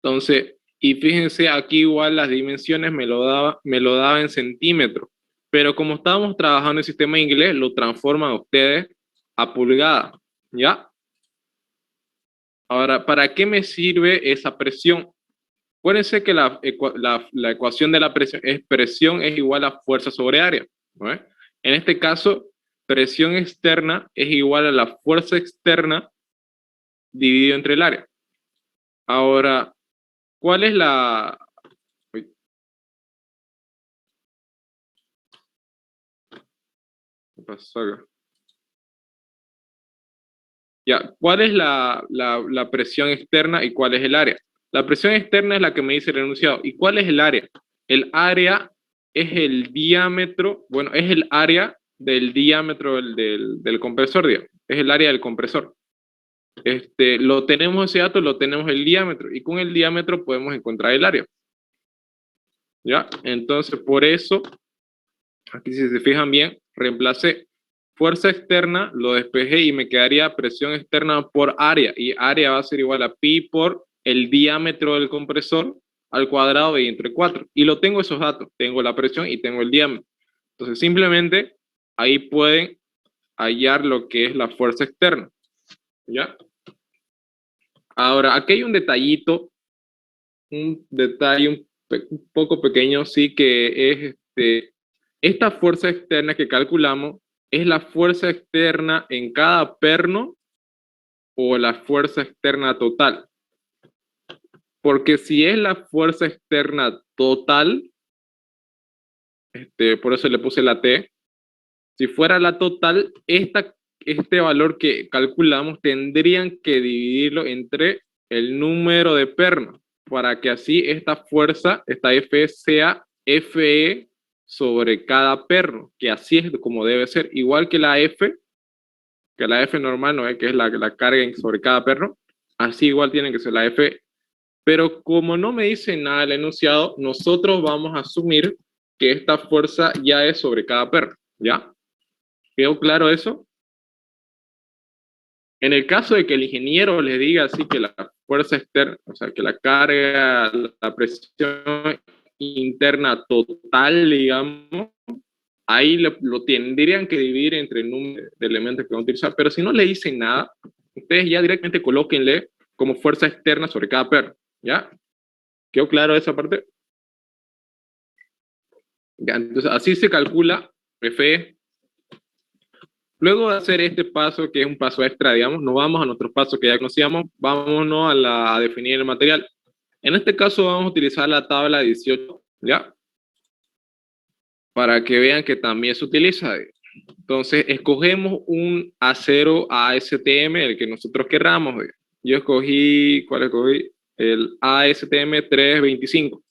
Entonces, y fíjense, aquí igual las dimensiones me lo daba en centímetros, pero como estábamos trabajando en el sistema inglés, lo transforman ustedes a pulgada, ¿ya? Ahora, ¿para qué me sirve esa presión? Acuérdense que la ecuación de la presión es igual a fuerza sobre área, ¿no? En este caso, presión externa es igual a la fuerza externa dividido entre el área. Ahora, ¿cuál es la... Uy. ¿Qué pasó acá? Ya, ¿cuál es la presión externa y cuál es el área? La presión externa es la que me dice el enunciado. ¿Y cuál es el área? El área es el diámetro, bueno, es el área del diámetro del compresor, digamos. Es el área del compresor. Lo tenemos ese dato, lo tenemos el diámetro, y con el diámetro podemos encontrar el área. ¿Ya? Entonces, por eso, aquí si se fijan bien, reemplacé fuerza externa, lo despejé y me quedaría presión externa por área, y área va a ser igual a pi por el diámetro del compresor al cuadrado de entre 4. Y lo tengo esos datos, tengo la presión y tengo el diámetro. Entonces, simplemente ahí pueden hallar lo que es la fuerza externa. ¿Ya? Ahora, aquí hay un detallito, un detalle un poco pequeño, sí, que es esta fuerza externa que calculamos es la fuerza externa en cada perno o la fuerza externa total. Porque si es la fuerza externa total, por eso le puse la T, si fuera la total, este valor que calculamos tendrían que dividirlo entre el número de pernos, para que así esta fuerza, esta F sea FE sobre cada perno, que así es como debe ser, igual que la F normal, ¿no? Que es la carga sobre cada perno, así igual tiene que ser la F. Pero como no me dice nada el enunciado, nosotros vamos a asumir que esta fuerza ya es sobre cada perno, ¿ya? ¿Quedó claro eso? En el caso de que el ingeniero les diga así que la fuerza externa, o sea, que la carga, la presión interna total, digamos, ahí lo tendrían que dividir entre el número de elementos que van a utilizar, pero si no le dicen nada, ustedes ya directamente colóquenle como fuerza externa sobre cada perno, ¿ya? ¿Quedó claro esa parte? Ya, entonces así se calcula Fe. Luego de hacer este paso, que es un paso extra, digamos, no vamos a nuestros pasos que ya conocíamos, vámonos a definir el material. En este caso vamos a utilizar la tabla 18, ¿ya? Para que vean que también se utiliza. Entonces, escogemos un acero ASTM, el que nosotros querramos. Yo escogí, ¿cuál escogí? El ASTM 325,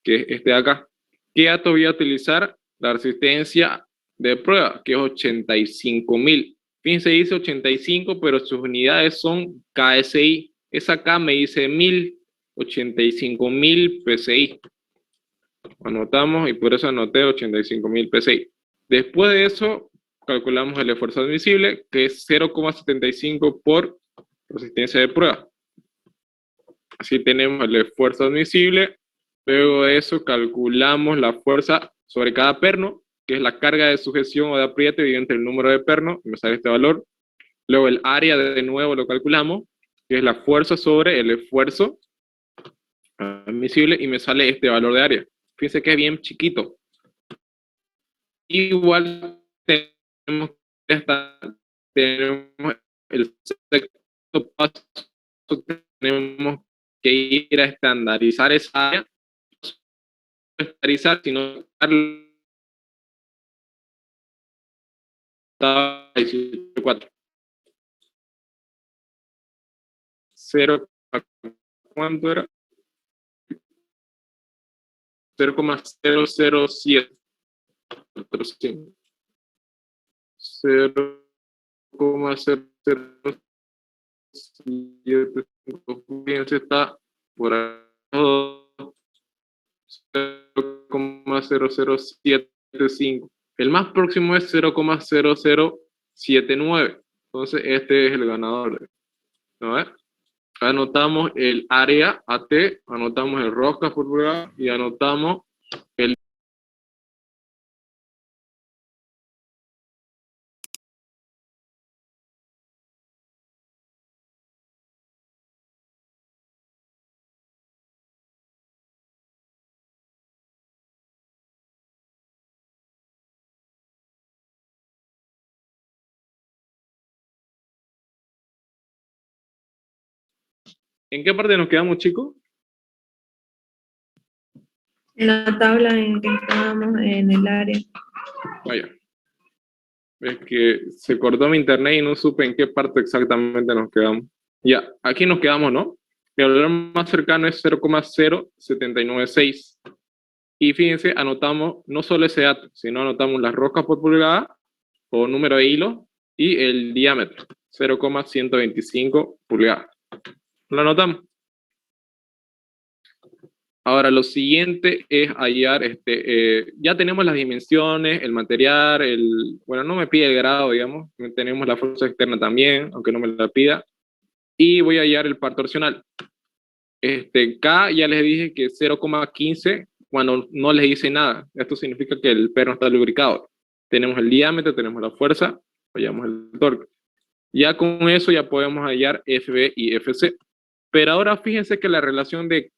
que es este de acá. ¿Qué dato voy a utilizar? La resistencia de prueba, que es 85.000. Fíjense, dice 85, pero sus unidades son KSI. Esa K me dice 1085.000 PSI. Anotamos y por eso anoté 85.000 PSI. Después de eso, calculamos el esfuerzo admisible, que es 0,75 por resistencia de prueba. Así tenemos el esfuerzo admisible. Luego de eso, calculamos la fuerza sobre cada perno, que es la carga de sujeción o de apriete dividido entre el número de pernos, y me sale este valor. Luego el área de nuevo lo calculamos, que es la fuerza sobre el esfuerzo admisible, y me sale este valor de área. Fíjense que es bien chiquito. Igual tenemos el sexto paso, tenemos que ir a estandarizar esa área, estandarizar, sino 4. 0, ¿cuánto era? 0,007. 0,007. Fíjense, está por ahí. 0,0075. El más próximo es 0,0079. Entonces, este es el ganador. ¿No ves? Anotamos el área AT, anotamos el rosca por pulgada y anotamos el... ¿En qué parte nos quedamos, chicos? En la tabla en que estábamos en el área. Vaya. Es que se cortó mi internet y no supe en qué parte exactamente nos quedamos. Ya, aquí nos quedamos, ¿no? El valor más cercano es 0,0796. Y fíjense, anotamos no solo ese dato, sino anotamos las roscas por pulgada o número de hilo y el diámetro, 0,125 pulgadas. Lo anotamos. Ahora, lo siguiente es hallar, ya tenemos las dimensiones, el material, bueno, no me pide el grado, digamos, tenemos la fuerza externa también, aunque no me la pida, y voy a hallar el par torsional. K ya les dije que 0,15 cuando no les dice nada. Esto significa que el perno está lubricado. Tenemos el diámetro, tenemos la fuerza, hallamos el torque. Ya con eso ya podemos hallar FB y FC. Pero ahora fíjense que la relación de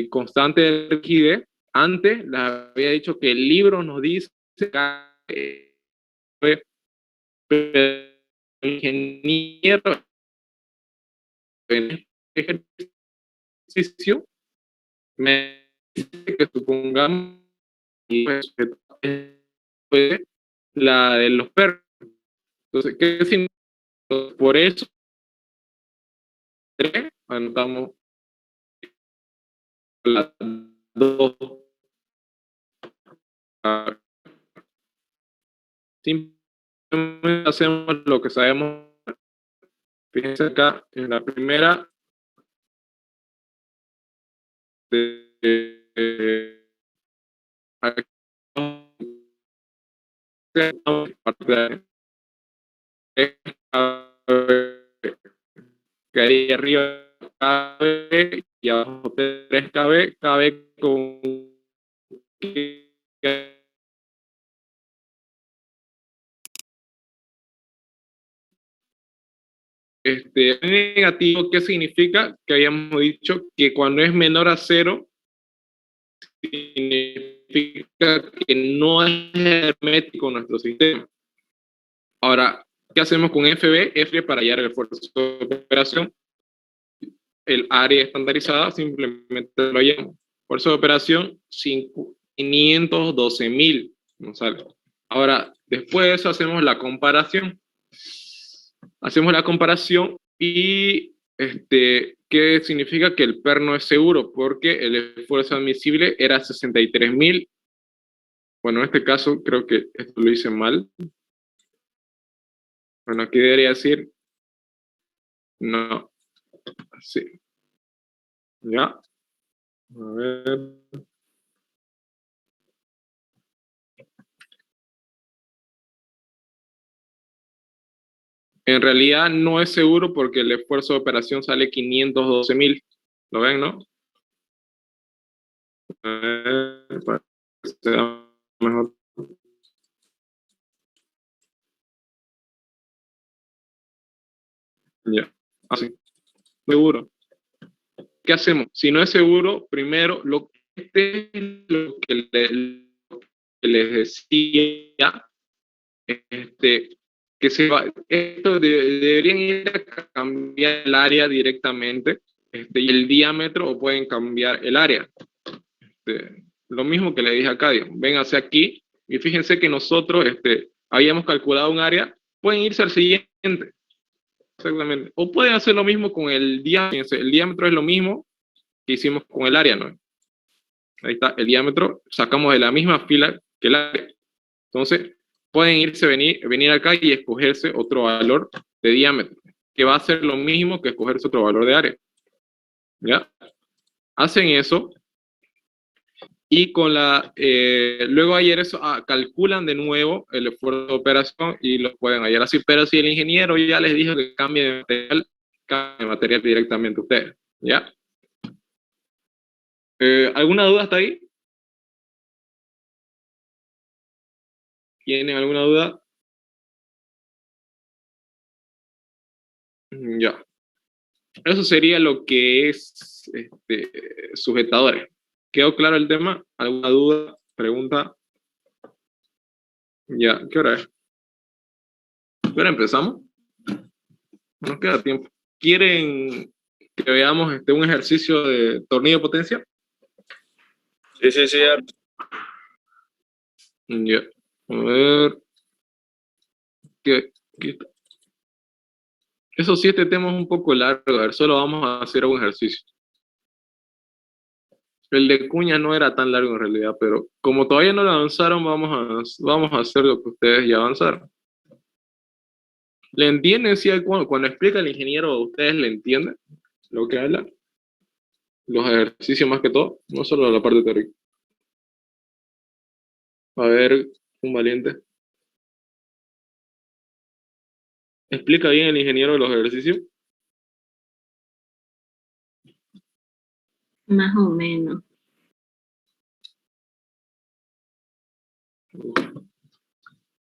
constante de rigidez, antes les había dicho que el libro nos dice que el ingeniero en este ejercicio me dice que supongamos pues, la de los perros. Entonces, ¿qué significa? Por eso anotamos las dos. Simplemente hacemos lo que sabemos. Fíjense acá en la primera que ahí arriba KB y abajo 3KB, KB con negativo, ¿qué significa? Que habíamos dicho que cuando es menor a 0, significa que no es hermético nuestro sistema. Ahora, ¿qué hacemos con FB? FB para hallar el esfuerzo de operación. El área estandarizada simplemente lo hallamos. Esfuerzo de operación 512.000. No sale. Ahora, después de eso hacemos la comparación. Hacemos la comparación y ¿qué significa? Que el PER no es seguro, porque el esfuerzo admisible era 63.000. Bueno, en este caso creo que esto lo hice mal. Bueno, aquí debería decir no. Sí. Ya. A ver. En realidad no es seguro porque el esfuerzo de operación sale 512.000. ¿Lo ven, no? A ver, para que sea mejor. Ya. Así. Seguro. ¿Qué hacemos? Si no es seguro, primero, lo que les decía, que deberían ir a cambiar el área directamente, y el diámetro, o pueden cambiar el área. Lo mismo que le dije acá, ven hacia aquí, y fíjense que nosotros habíamos calculado un área, pueden irse al siguiente. Exactamente. O pueden hacer lo mismo con el diámetro. El diámetro es lo mismo que hicimos con el área, ¿no? Ahí está, el diámetro, sacamos de la misma fila que el área. Entonces, pueden venir acá y escogerse otro valor de diámetro, que va a ser lo mismo que escogerse otro valor de área. ¿Ya? Hacen eso, y con luego hallar eso, calculan de nuevo el esfuerzo de operación y lo pueden hallar así. Pero si el ingeniero ya les dijo que cambie de material directamente ustedes. ¿Ya? ¿Alguna duda hasta ahí? ¿Tienen alguna duda? Ya. Eso sería lo que es sujetadores. ¿Quedó claro el tema? ¿Alguna duda? ¿Pregunta? Ya, ¿qué hora es? ¿Qué hora empezamos? Nos queda tiempo. ¿Quieren que veamos un ejercicio de tornillo de potencia? Sí. Ya. A ver. ¿Qué está? Eso sí, este tema es un poco largo. A ver, solo vamos a hacer un ejercicio. El de cuña no era tan largo en realidad, pero como todavía no lo avanzaron, vamos a hacer lo que ustedes ya avanzaron. ¿Le entienden? Si cuando explica el ingeniero, ¿ustedes le entienden lo que habla? Los ejercicios más que todo, no solo la parte teórica. A ver, un valiente. ¿Explica bien el ingeniero los ejercicios? Más o menos.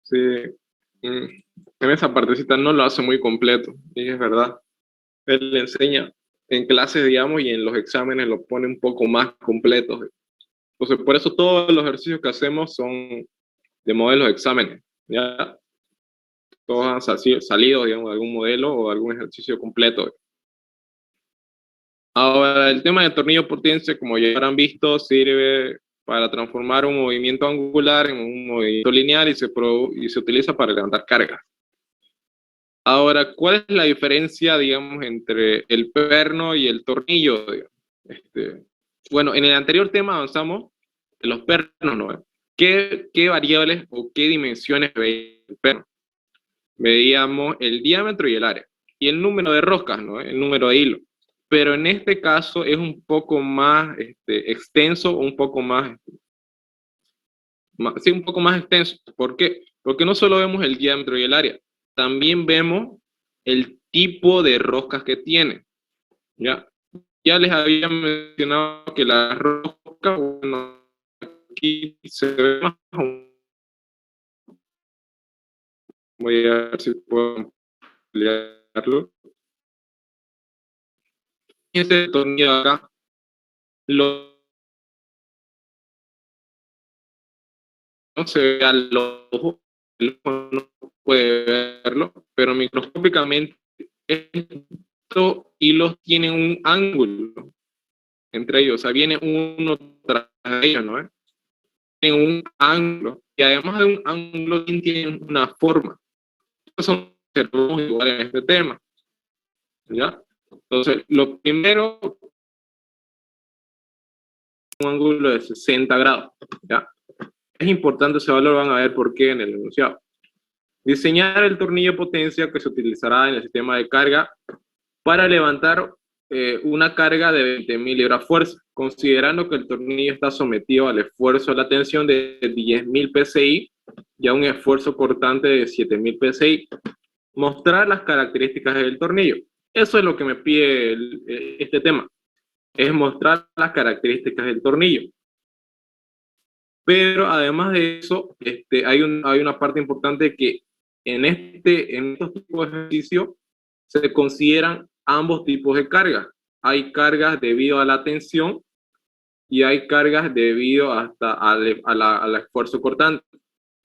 Sí. En esa partecita no lo hace muy completo, y es verdad. Él le enseña en clases, digamos, y en los exámenes lo pone un poco más completos. Entonces, por eso todos los ejercicios que hacemos son de modelos de exámenes, ¿ya? Todos han salido, digamos, de algún modelo o algún ejercicio completo. Ahora, el tema de tornillo potencia, como ya habrán visto, sirve para transformar un movimiento angular en un movimiento lineal y se utiliza para levantar cargas. Ahora, ¿cuál es la diferencia, digamos, entre el perno y el tornillo? Bueno, en el anterior tema avanzamos en los pernos, ¿no? ¿Qué variables o qué dimensiones veía el perno? Veíamos el diámetro y el área. Y el número de roscas, ¿no? El número de hilos. Pero en este caso es un poco más extenso, un poco más, sí, un poco más extenso. ¿Por qué? Porque no solo vemos el diámetro y el área, también vemos el tipo de roscas que tiene. Ya les había mencionado que las roscas, bueno, aquí se ve más. Voy a ver si puedo ampliarlo. este tornillo de acá, no se ve al ojo, el ojo no puede verlo, pero microscópicamente estos hilos tienen un ángulo entre ellos, o sea, viene uno tras de ellos, ¿no? Tienen un ángulo, y además de un ángulo tienen una forma. Son iguales en este tema, ¿ya? Entonces, lo primero, un ángulo de 60 grados, ¿ya? Es importante ese valor, van a ver por qué en el enunciado. Diseñar el tornillo potencia que se utilizará en el sistema de carga para levantar una carga de 20.000 libras fuerza, considerando que el tornillo está sometido al esfuerzo de la tensión de 10.000 psi y a un esfuerzo cortante de 7.000 psi. Mostrar las características del tornillo. Eso es lo que me pide este tema, es mostrar las características del tornillo. Pero además de eso, hay una parte importante que en estos tipos de ejercicio se consideran ambos tipos de cargas. Hay cargas debido a la tensión y hay cargas debido hasta al esfuerzo cortante.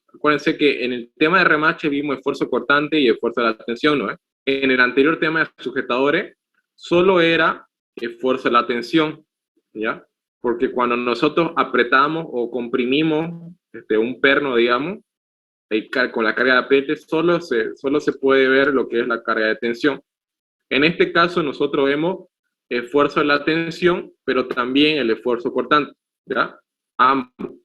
Acuérdense que en el tema de remache vimos esfuerzo cortante y esfuerzo de la tensión, ¿no? En el anterior tema de sujetadores solo era esfuerzo de la tensión, ¿ya? Porque cuando nosotros apretamos o comprimimos un perno, digamos, con la carga de apriete, solo se puede ver lo que es la carga de tensión. En este caso nosotros vemos esfuerzo de la tensión, pero también el esfuerzo cortante, ¿ya? Ambos.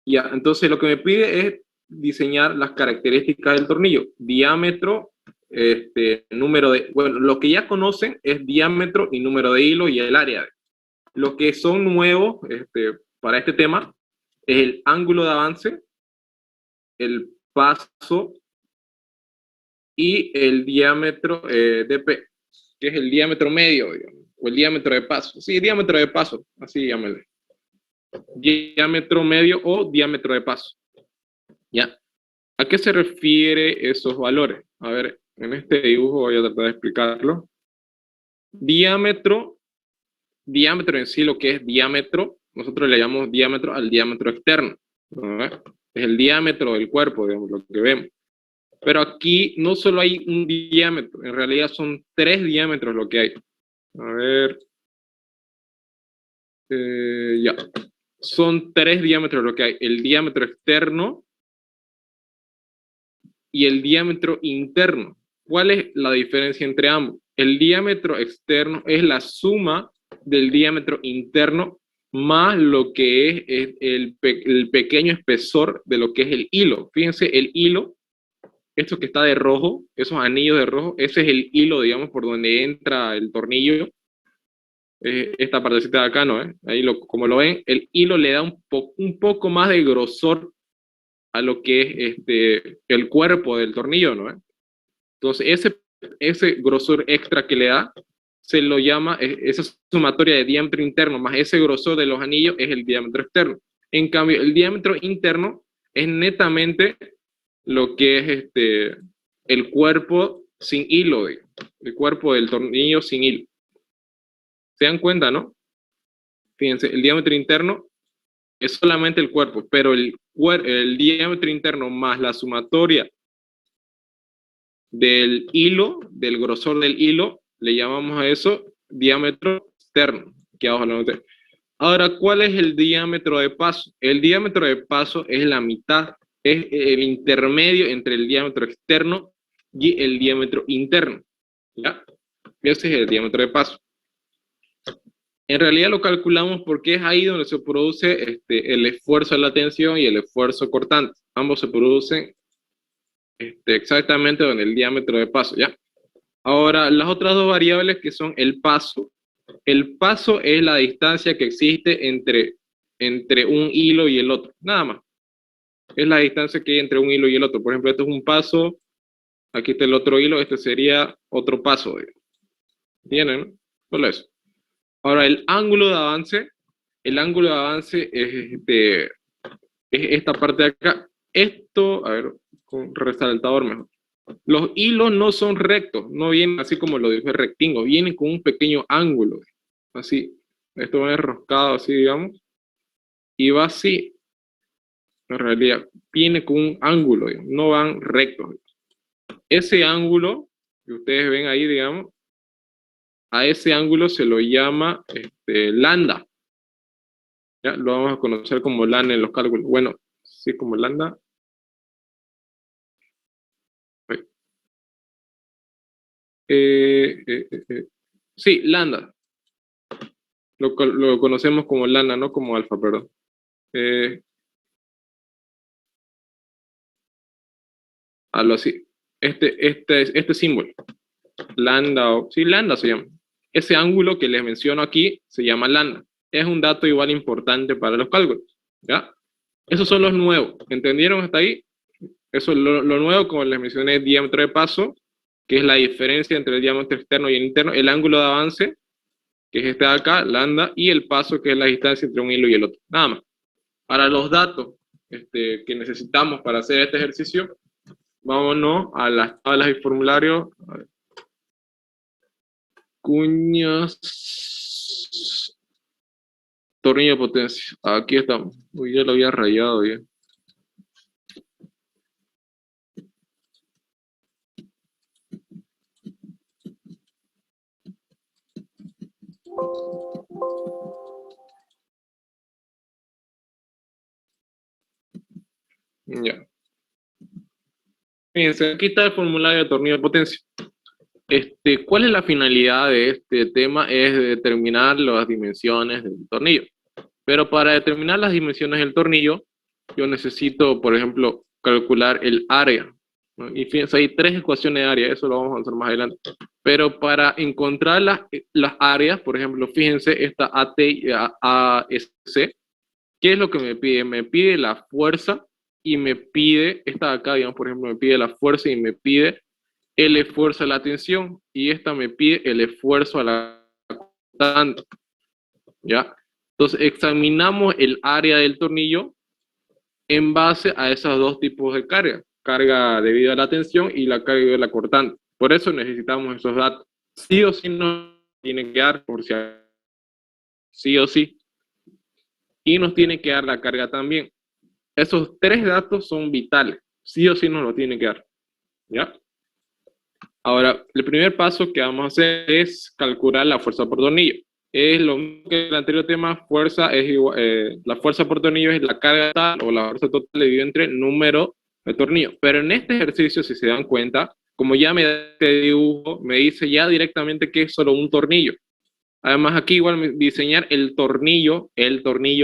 Ya, entonces lo que me pide es diseñar las características del tornillo. Diámetro, número de... Bueno, lo que ya conocen es diámetro y número de hilo y el área. Lo que son nuevos para este tema es el ángulo de avance, el paso y el diámetro de P, que es el diámetro medio, digamos, o el diámetro de paso. Sí, diámetro de paso, así llámele. Diámetro medio o diámetro de paso. ¿Ya? ¿A qué se refiere esos valores? A ver, en este dibujo voy a tratar de explicarlo. Diámetro en sí, lo que es diámetro, nosotros le llamamos diámetro al diámetro externo, ¿no? Es el diámetro del cuerpo, digamos, lo que vemos. Pero aquí no solo hay un diámetro, en realidad son 3 diámetros lo que hay. A ver. Ya. Son 3 diámetros lo que hay. El diámetro externo y el diámetro interno. ¿Cuál es la diferencia entre ambos? El diámetro externo es la suma del diámetro interno más lo que es el pequeño espesor de lo que es el hilo. Fíjense, el hilo, esto que está de rojo, esos anillos de rojo, ese es el hilo, digamos, por donde entra el tornillo. Esta partecita de acá, ¿no? Ahí como lo ven, el hilo le da un poco más de grosor a lo que es el cuerpo del tornillo, ¿no? Entonces, ese grosor extra que le da, se lo llama, esa sumatoria de diámetro interno más ese grosor de los anillos es el diámetro externo. En cambio, el diámetro interno es netamente lo que es el cuerpo sin hilo, digamos, el cuerpo del tornillo sin hilo. ¿Se dan cuenta, no? Fíjense, el diámetro interno es solamente el cuerpo, pero el diámetro interno más la sumatoria del hilo, del grosor del hilo, le llamamos a eso diámetro externo. Aquí abajo lo noté. Ahora, ¿cuál es el diámetro de paso? El diámetro de paso es la mitad, es el intermedio entre el diámetro externo y el diámetro interno, ¿ya? Ese es el diámetro de paso. En realidad lo calculamos porque es ahí donde se produce el esfuerzo de la tensión y el esfuerzo cortante. Ambos se producen exactamente donde el diámetro de paso, ¿ya? Ahora, las otras dos variables que son el paso. El paso es la distancia que existe entre un hilo y el otro, nada más. Es la distancia que hay entre un hilo y el otro. Por ejemplo, este es un paso, aquí está el otro hilo, este sería otro paso. ¿Tienen? Solo eso. Ahora, el ángulo de avance es esta parte de acá. Esto, a ver, con resaltador mejor. Los hilos no son rectos, no vienen así como lo dije rectángulo, vienen con un pequeño ángulo, así. Esto va enroscado así, digamos, y va así. En realidad, viene con un ángulo, digamos, no van rectos. Ese ángulo que ustedes ven ahí, digamos, a ese ángulo se lo llama lambda. ¿Ya? Lo vamos a conocer como lambda en los cálculos. Bueno, sí, como lambda. Sí, lambda. Lo conocemos como lambda, no como alfa, perdón. Algo así. Este símbolo. Lambda, sí, lambda se llama. Ese ángulo que les menciono aquí se llama lambda. Es un dato igual importante para los cálculos. ¿Ya? Esos son los nuevos. ¿Entendieron hasta ahí? Eso es lo nuevo, como les mencioné, diámetro de paso, que es la diferencia entre el diámetro externo y el interno, el ángulo de avance, que es este de acá, lambda, y el paso, que es la distancia entre un hilo y el otro. Nada más. Para los datos que necesitamos para hacer este ejercicio, vámonos a las tablas y formularios. A ver. Cuñas, tornillo de potencia. Aquí estamos. Uy, ya lo había rayado bien. Ya. Fíjense, aquí está el formulario de tornillo de potencia. ¿Cuál es la finalidad de este tema? Es determinar las dimensiones del tornillo. Pero para determinar las dimensiones del tornillo, yo necesito, por ejemplo, calcular el área, ¿no? Y fíjense, hay 3 ecuaciones de área, eso lo vamos a hacer más adelante. Pero para encontrar las áreas, por ejemplo, fíjense, esta AT y ASC, ¿qué es lo que me pide? Me pide la fuerza y me pide, esta de acá, digamos, por ejemplo, me pide la fuerza y me pide el esfuerzo a la tensión, y esta me pide el esfuerzo a la constante, ¿ya? Entonces, examinamos el área del tornillo en base a esos 2 tipos de carga. Carga debido a la tensión y la carga de la cortante. Por eso necesitamos esos datos. Sí o sí nos tiene que dar, por si sí o sí. Y nos tiene que dar la carga también. Esos 3 datos son vitales. Sí o sí nos lo tiene que dar. ¿Ya? Ahora, el primer paso que vamos a hacer es calcular la fuerza por tornillo. Es lo mismo que el anterior tema, fuerza es igual, la fuerza por tornillo es la carga total o la fuerza total dividida entre número de tornillos. Pero en este ejercicio, si se dan cuenta, como ya me da este dibujo, me dice ya directamente que es solo un tornillo. Además, aquí igual diseñar el tornillo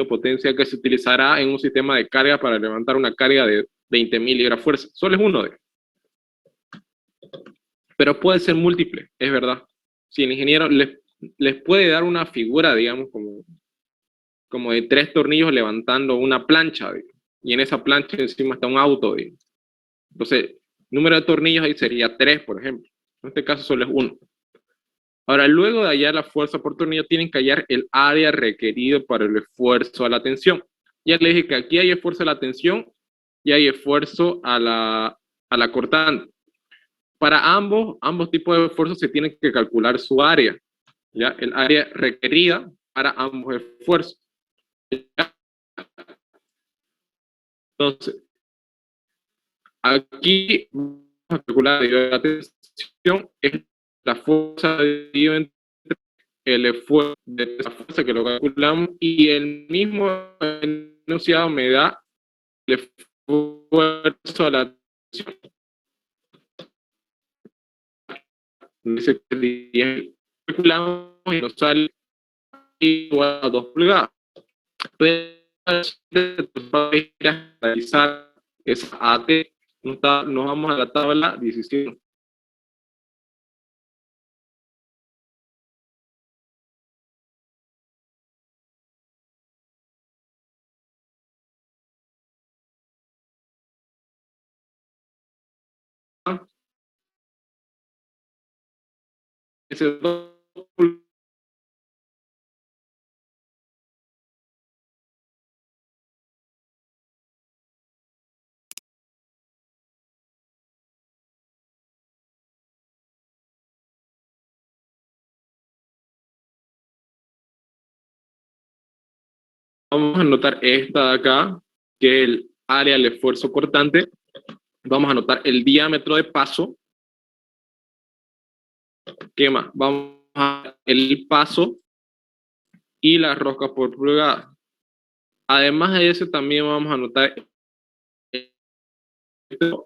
potencia que se utilizará en un sistema de carga para levantar una carga de 20.000 libras fuerza. Solo es uno de ellos. Pero puede ser múltiple, es verdad. Si el ingeniero les puede dar una figura, digamos, como de 3 tornillos levantando una plancha, digamos, y en esa plancha encima está un auto, digamos. Entonces, número de tornillos ahí sería 3, por ejemplo. En este caso solo es 1. Ahora, luego de hallar la fuerza por tornillo, tienen que hallar el área requerido para el esfuerzo a la tensión. Ya les dije que aquí hay esfuerzo a la tensión y hay esfuerzo a la cortante. Para ambos tipos de esfuerzos se tiene que calcular su área, ¿ya? El área requerida para ambos esfuerzos. ¿Ya? Entonces, aquí vamos a calcular la tensión, es la fuerza dividida entre el esfuerzo de esa fuerza que lo calculamos, y el mismo enunciado me da el esfuerzo a la tensión. Dice que calculamos y nos sale igual a 2 pulgadas. Pero para realizar esa AT, nos vamos a la tabla 17. Ese 2 vamos a anotar esta de acá, que es el área del esfuerzo cortante. Vamos a anotar el diámetro de paso. ¿Qué más? Vamos a el paso y las roscas por pulgada. Además de eso, también vamos a anotar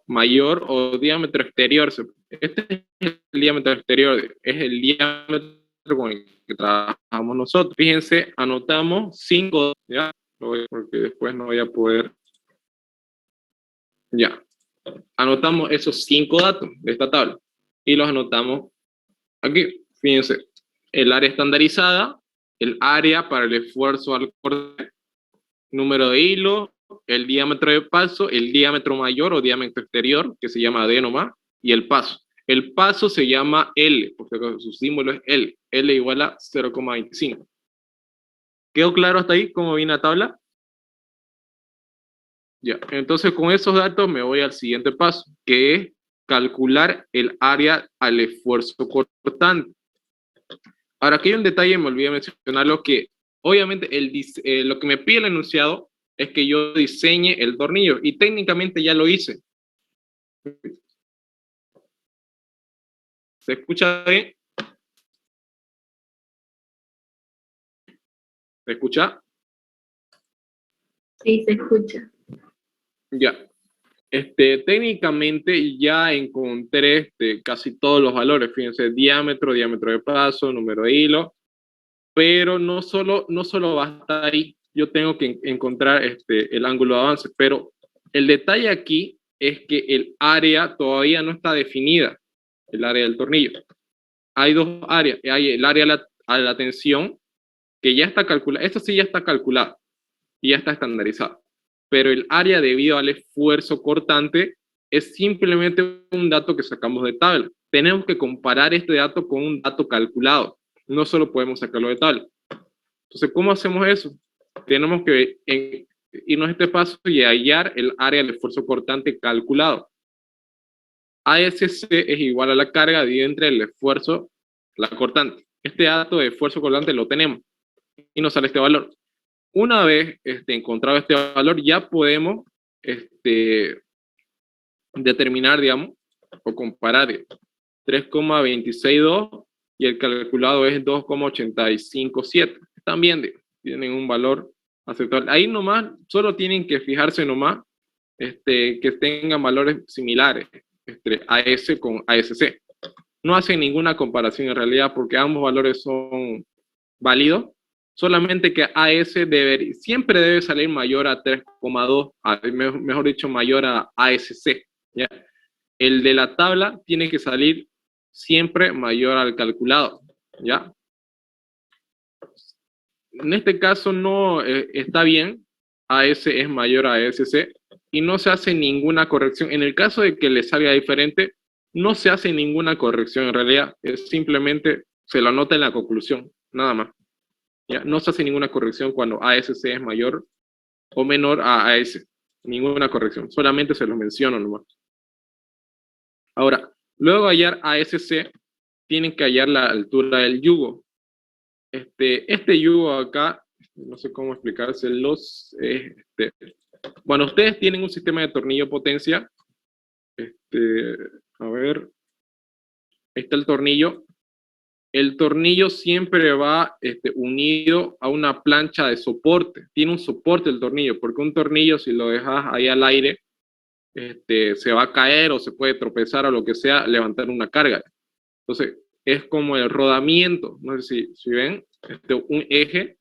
mayor o diámetro exterior. Este es el diámetro exterior, es el diámetro con el que trabajamos nosotros. Fíjense, anotamos 5, ¿ya? Porque después no voy a poder. Ya. Anotamos esos 5 datos de esta tabla y los anotamos aquí. Fíjense, el área estandarizada, el área para el esfuerzo al corte, número de hilo, el diámetro de paso, el diámetro mayor o diámetro exterior, que se llama D nomás, y el paso. El paso se llama L, porque su símbolo es L. L igual a 0,25. ¿Quedó claro hasta ahí cómo viene la tabla? Ya, entonces con esos datos me voy al siguiente paso, que es calcular el área al esfuerzo cortante. Ahora, aquí hay un detalle, me olvidé mencionarlo, que obviamente lo que me pide el enunciado es que yo diseñe el tornillo, y técnicamente ya lo hice. ¿Se escucha bien? ¿Se escucha? Sí, se escucha. Ya. Técnicamente ya encontré casi todos los valores. Fíjense, diámetro, diámetro de paso, número de hilo. Pero no solo basta ahí. Yo tengo que encontrar el ángulo de avance. Pero el detalle aquí es que el área todavía no está definida, el área del tornillo. Hay dos áreas. Hay el área a la tensión, que ya está calculada. Esta sí ya está calculada y ya está estandarizada. Pero el área debido al esfuerzo cortante es simplemente un dato que sacamos de tabla. Tenemos que comparar este dato con un dato calculado. No solo podemos sacarlo de tabla. Entonces, ¿cómo hacemos eso? Tenemos que irnos a este paso y hallar el área del esfuerzo cortante calculado. ASC es igual a la carga dividida entre el esfuerzo, la cortante. Este dato de esfuerzo cortante lo tenemos y nos sale este valor. Una vez encontrado este valor, ya podemos determinar, digamos, o comparar 3,262 y el calculado es 2,857. Están bien, tienen un valor aceptable. Ahí nomás, solo tienen que fijarse nomás que tengan valores similares, AS con ASC. No hacen ninguna comparación en realidad porque ambos valores son válidos, solamente que AS siempre debe salir mayor a 3,2, mejor dicho, mayor a ASC. ¿Ya? El de la tabla tiene que salir siempre mayor al calculado. ¿Ya? En este caso no está bien, AS es mayor a ASC y no se hace ninguna corrección. En el caso de que le salga diferente, no se hace ninguna corrección en realidad, es simplemente se lo anota en la conclusión, nada más. ¿Ya? No se hace ninguna corrección cuando ASC es mayor o menor a AS. Ninguna corrección, solamente se los menciono nomás. Ahora, luego de hallar ASC, tienen que hallar la altura del yugo. Este yugo acá, no sé cómo explicarse, bueno, ustedes tienen un sistema de tornillo potencia. A ver, ahí está el tornillo. El tornillo siempre va unido a una plancha de soporte. Tiene un soporte el tornillo, porque un tornillo, si lo dejas ahí al aire, se va a caer o se puede tropezar o lo que sea, levantar una carga. Entonces, es como el rodamiento. No sé si ven, un eje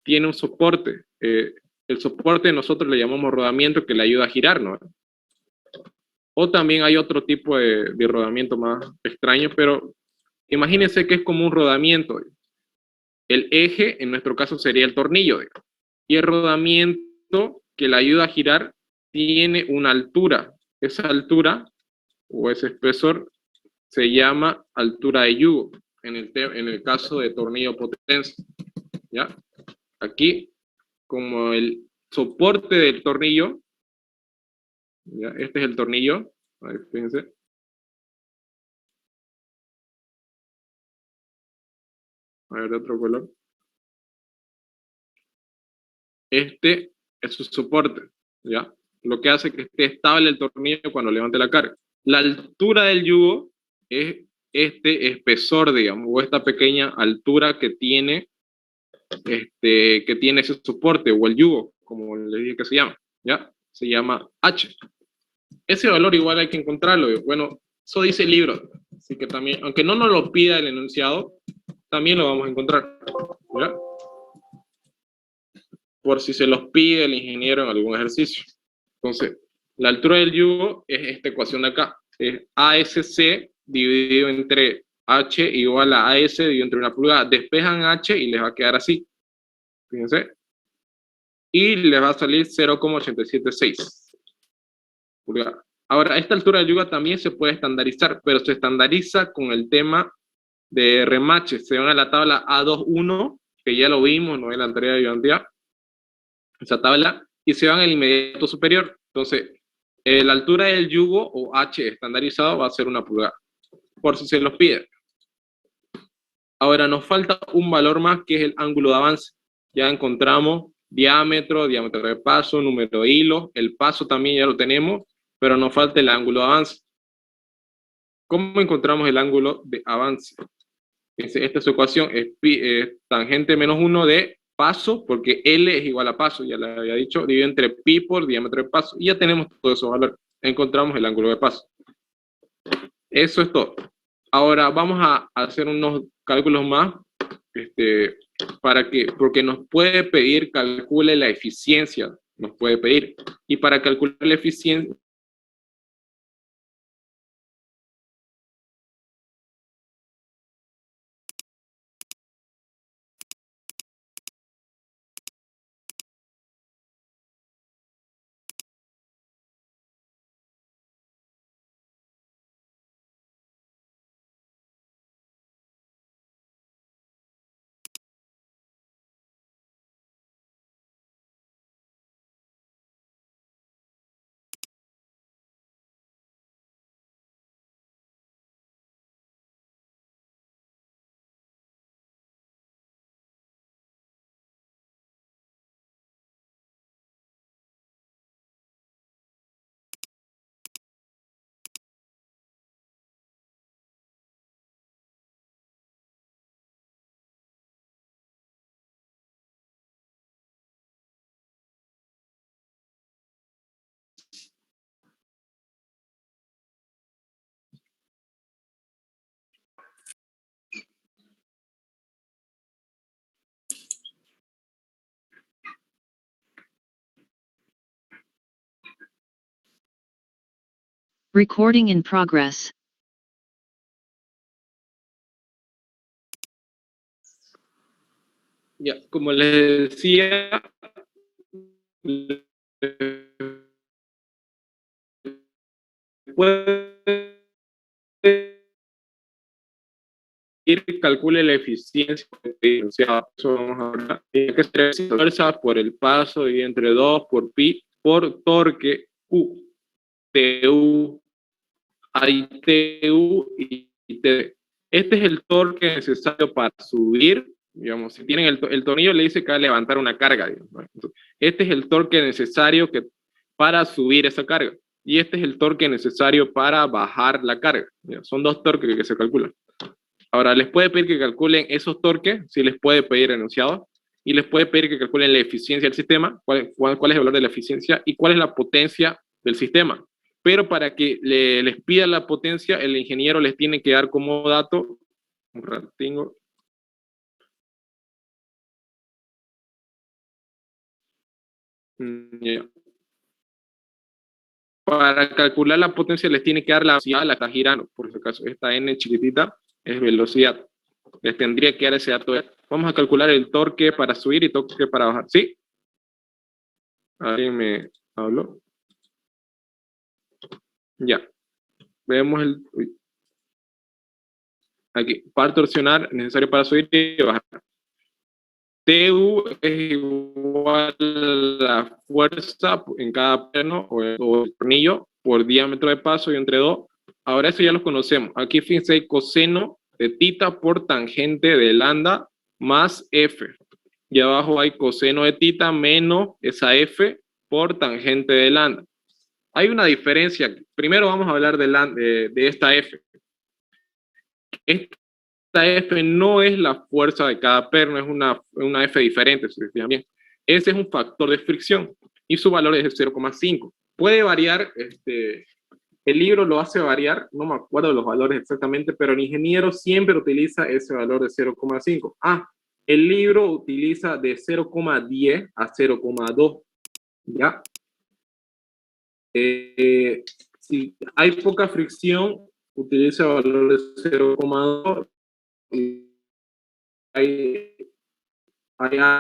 tiene un soporte. El soporte nosotros le llamamos rodamiento, que le ayuda a girar, ¿no? O también hay otro tipo de rodamiento más extraño, pero imagínense que es como un rodamiento. El eje, en nuestro caso, sería el tornillo. Y el rodamiento que le ayuda a girar tiene una altura. Esa altura o ese espesor se llama altura de yugo, en el caso de tornillo potencia. ¿Ya? Aquí, como el soporte del tornillo, ¿ya? Este es el tornillo. A ver, fíjense. A ver, de otro color. Este es su soporte, ¿ya? Lo que hace que esté estable el tornillo cuando levante la carga. La altura del yugo es este espesor, digamos, o esta pequeña altura que tiene ese soporte, o el yugo, como le dije que se llama, ¿ya? Se llama H. Ese valor igual hay que encontrarlo. Bueno, eso dice el libro, así que también, aunque no nos lo pida el enunciado, también lo vamos a encontrar, ¿ya? Por si se los pide el ingeniero en algún ejercicio. Entonces, la altura del yugo es esta ecuación de acá, es ASC dividido entre H igual a AS dividido entre 1 pulgada. Despejan H y les va a quedar así, fíjense, y les va a salir 0,876 pulgadas. Ahora, esta altura del yugo también se puede estandarizar, pero se estandariza con el tema de remache. Se van a la tabla A21, que ya lo vimos, no en la anterior ayudantía, esa tabla, y se van al inmediato superior. Entonces, la altura del yugo, o H estandarizado, va a ser 1 pulgada, por si se los pide. Ahora, nos falta un valor más, que es el ángulo de avance. Ya encontramos diámetro, diámetro de paso, número de hilo, el paso también ya lo tenemos, pero nos falta el ángulo de avance. ¿Cómo encontramos el ángulo de avance? Esta es su ecuación, es tangente menos 1 de paso, porque L es igual a paso, ya le había dicho, dividido entre pi por diámetro de paso, y ya tenemos todos esos valores. Encontramos el ángulo de paso. Eso es todo. Ahora vamos a hacer unos cálculos más, porque nos puede pedir, calcule la eficiencia, nos puede pedir. Y para calcular la eficiencia, Recording in progress. ya, como les decía, puede calcule la eficiencia diferenciada. Eso vamos a hablar. Tiene que ser fuerza por el paso y entre 2 por pi por torque U. TU, hay TU y TD. Este es el torque necesario para subir, digamos, si tienen el tornillo le dice que va a levantar una carga, digamos, ¿no? Entonces, este es el torque necesario para subir esa carga, y este es el torque necesario para bajar la carga. Son dos torques que se calculan. Ahora, les puede pedir que calculen esos torques, si les puede pedir enunciado, y les puede pedir que calculen la eficiencia del sistema, cuál es el valor de la eficiencia y cuál es la potencia del sistema. Pero para que les pida la potencia, el ingeniero les tiene que dar como dato, un ratingo, para calcular la potencia les tiene que dar la velocidad a la que está girando, por si acaso, esta n chiquitita es velocidad, les tendría que dar ese dato. Vamos a calcular el torque para subir y torque para bajar, ¿sí? ¿Alguien me habló? Ya, vemos aquí, par torsionar necesario para subir y bajar. TU es igual a la fuerza en cada perno o el tornillo por diámetro de paso y entre 2. Ahora eso ya lo conocemos. Aquí fíjense, coseno de tita por tangente de lambda más F. y abajo hay coseno de tita menos esa f por tangente de lambda. Hay una diferencia. Primero vamos a hablar de esta f. Esta f no es la fuerza de cada perno, es una f diferente, si se fijan bien. Ese es un factor de fricción y su valor es de 0,5. Puede variar, el libro lo hace variar, no me acuerdo los valores exactamente, pero el ingeniero siempre utiliza ese valor de 0,5. El libro utiliza de 0,10 a 0,2, ¿ya? Si hay poca fricción, utiliza el valor de 0,2 y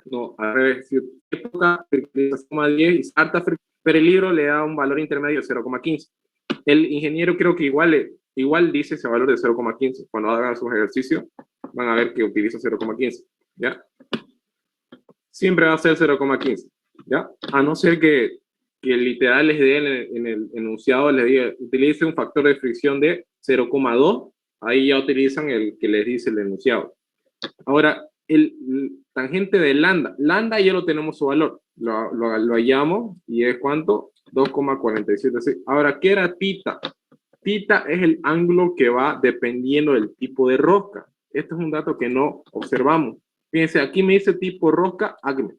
no, al revés, si hay poca fricción, 0,10 y harta fricción, pero el libro le da un valor intermedio de 0,15. El ingeniero creo que igual dice ese valor de 0,15. Cuando hagan sus ejercicios, van a ver que utiliza 0,15, ¿ya? Siempre va a ser 0,15, ¿ya? A no ser que literal les dé en el enunciado, les diga, utilice un factor de fricción de 0,2, ahí ya utilizan el que les dice el enunciado. Ahora, el tangente de lambda ya lo tenemos su valor, lo hallamos y es ¿cuánto? 2,47. Ahora, ¿qué era tita? Tita es el ángulo que va dependiendo del tipo de rosca. Este es un dato que no observamos. Fíjense, aquí me dice tipo rosca ACME.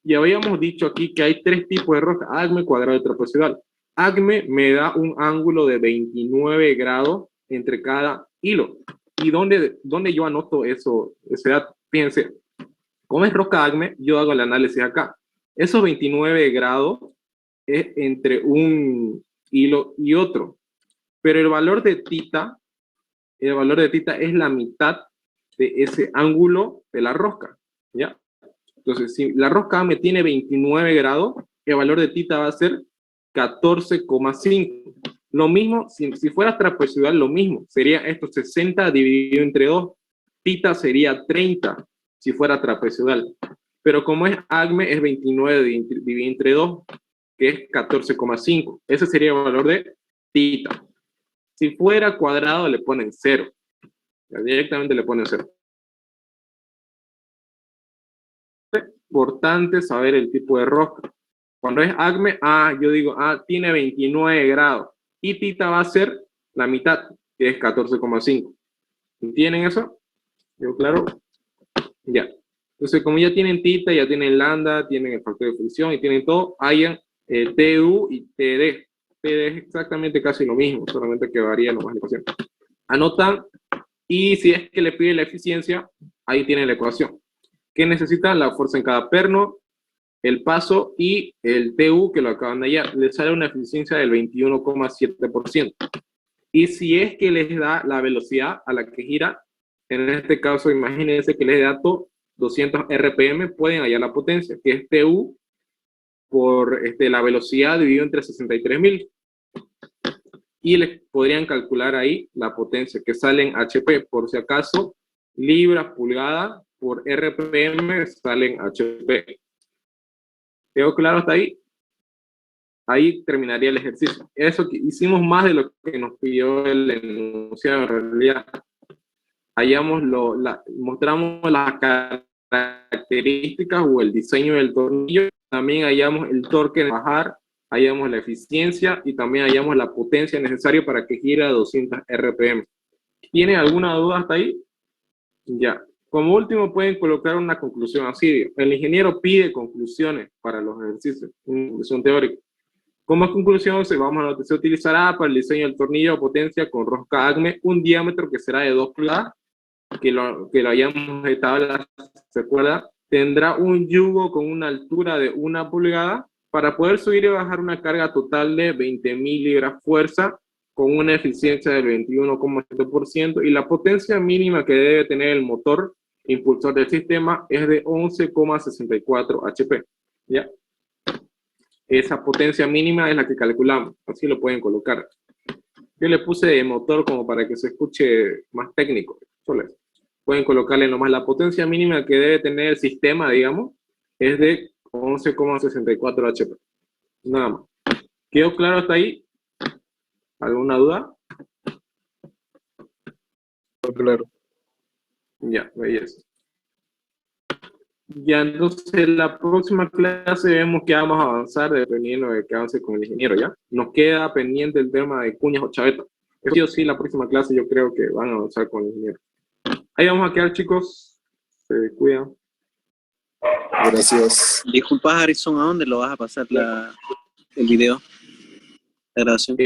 Y habíamos dicho aquí que hay 3 tipos de rosca, ACME, cuadrado y trapezoidal. ACME me da un ángulo de 29 grados entre cada hilo. ¿Y dónde yo anoto ese dato? Fíjense, como es rosca ACME, yo hago el análisis acá. Esos 29 grados es entre un hilo y otro. Pero el valor de tita es la mitad de ese ángulo de la rosca, ¿ya? Entonces, si la rosca ACME tiene 29 grados, el valor de tita va a ser 14,5. Lo mismo, si fuera trapezoidal, lo mismo. Sería esto 60 dividido entre 2. Tita sería 30 si fuera trapezoidal. Pero como es ACME, es 29 dividido entre 2, que es 14,5. Ese sería el valor de tita. Si fuera cuadrado, le ponen 0. Directamente le ponen 0. Es importante saber el tipo de rosca. Cuando es ACME, yo digo, tiene 29 grados. Y tita va a ser la mitad, que es 14,5. ¿Entienden eso? ¿Yo claro? Ya. Entonces, como ya tienen tita, ya tienen lambda, tienen el factor de fricción y tienen todo, hayan TU y TD. TD es exactamente casi lo mismo, solamente que varía nomás la ecuación. Anotan, y si es que le pide la eficiencia, ahí tienen la ecuación. ¿Qué necesitan? La fuerza en cada perno, el paso y el TU, que lo acaban de hallar. Les sale una eficiencia del 21,7%. Y si es que les da la velocidad a la que gira, en este caso, imagínense que les da 200 RPM, pueden hallar la potencia, que es TU por la velocidad dividido entre 63.000. Y les podrían calcular ahí la potencia, que sale en HP, por si acaso, libras, pulgadas, por RPM salen HP. ¿Quedó claro hasta ahí? Ahí terminaría el ejercicio. Eso que hicimos más de lo que nos pidió el enunciado en realidad. Mostramos las características o el diseño del tornillo. También hallamos el torque de bajar, hallamos la eficiencia y también hallamos la potencia necesaria para que gire a 200 RPM. ¿Tienen alguna duda hasta ahí? Ya. Como último pueden colocar una conclusión así. El ingeniero pide conclusiones para los ejercicios, una conclusión teórica. Como conclusión, se utilizará para el diseño del tornillo a potencia con rosca ACME un diámetro que será de 2 pulgadas, que lo hayamos de tabla, ¿se acuerda? Tendrá un yugo con una altura de 1 pulgada para poder subir y bajar una carga total de 20.000 libras fuerza con una eficiencia del 21,7% y la potencia mínima que debe tener el motor impulsor del sistema es de 11,64 HP. ¿Ya? Esa potencia mínima es la que calculamos, así lo pueden colocar. Yo le puse de motor como para que se escuche más técnico. Solo eso. Pueden colocarle nomás la potencia mínima que debe tener el sistema, digamos, es de 11,64 HP. Nada más. ¿Quedó claro hasta ahí? ¿Alguna duda? Claro. Ya, belleza. Ya, entonces la próxima clase vemos que vamos a avanzar dependiendo de qué avance con el ingeniero, ¿ya? Nos queda pendiente el tema de cuñas o chavetas. Eso sí o sí, la próxima clase yo creo que van a avanzar con el ingeniero. Ahí vamos a quedar, chicos. Se cuidan. Gracias. Disculpa, Harrison, ¿a dónde lo vas a pasar el video? La grabación.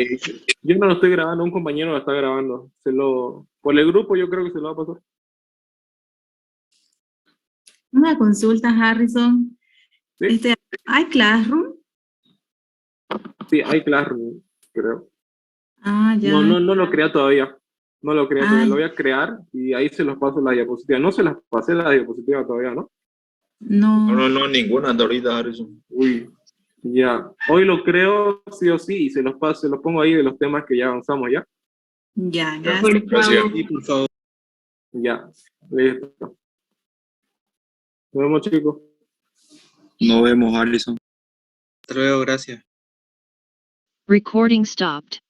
Yo no lo estoy grabando, un compañero lo está grabando. Por el grupo yo creo que se lo va a pasar. Una consulta, Harrison. ¿Sí? ¿Hay Classroom? Sí, hay Classroom, creo. Ah, ya. No lo crea todavía. No lo crea todavía. Ah. Lo voy a crear y ahí se los paso la diapositiva. No se las pasé la diapositiva todavía, ¿no? No, ninguna hasta ahorita, Harrison. Uy, ya. Hoy lo creo sí o sí y se los paso, se los pongo ahí de los temas que ya avanzamos, ¿ya? Ya, Por gracias. favor. Sí, por favor. Ya. Listo. Nos vemos, chicos. Nos vemos, Harrison. Hasta luego, gracias. Recording stopped.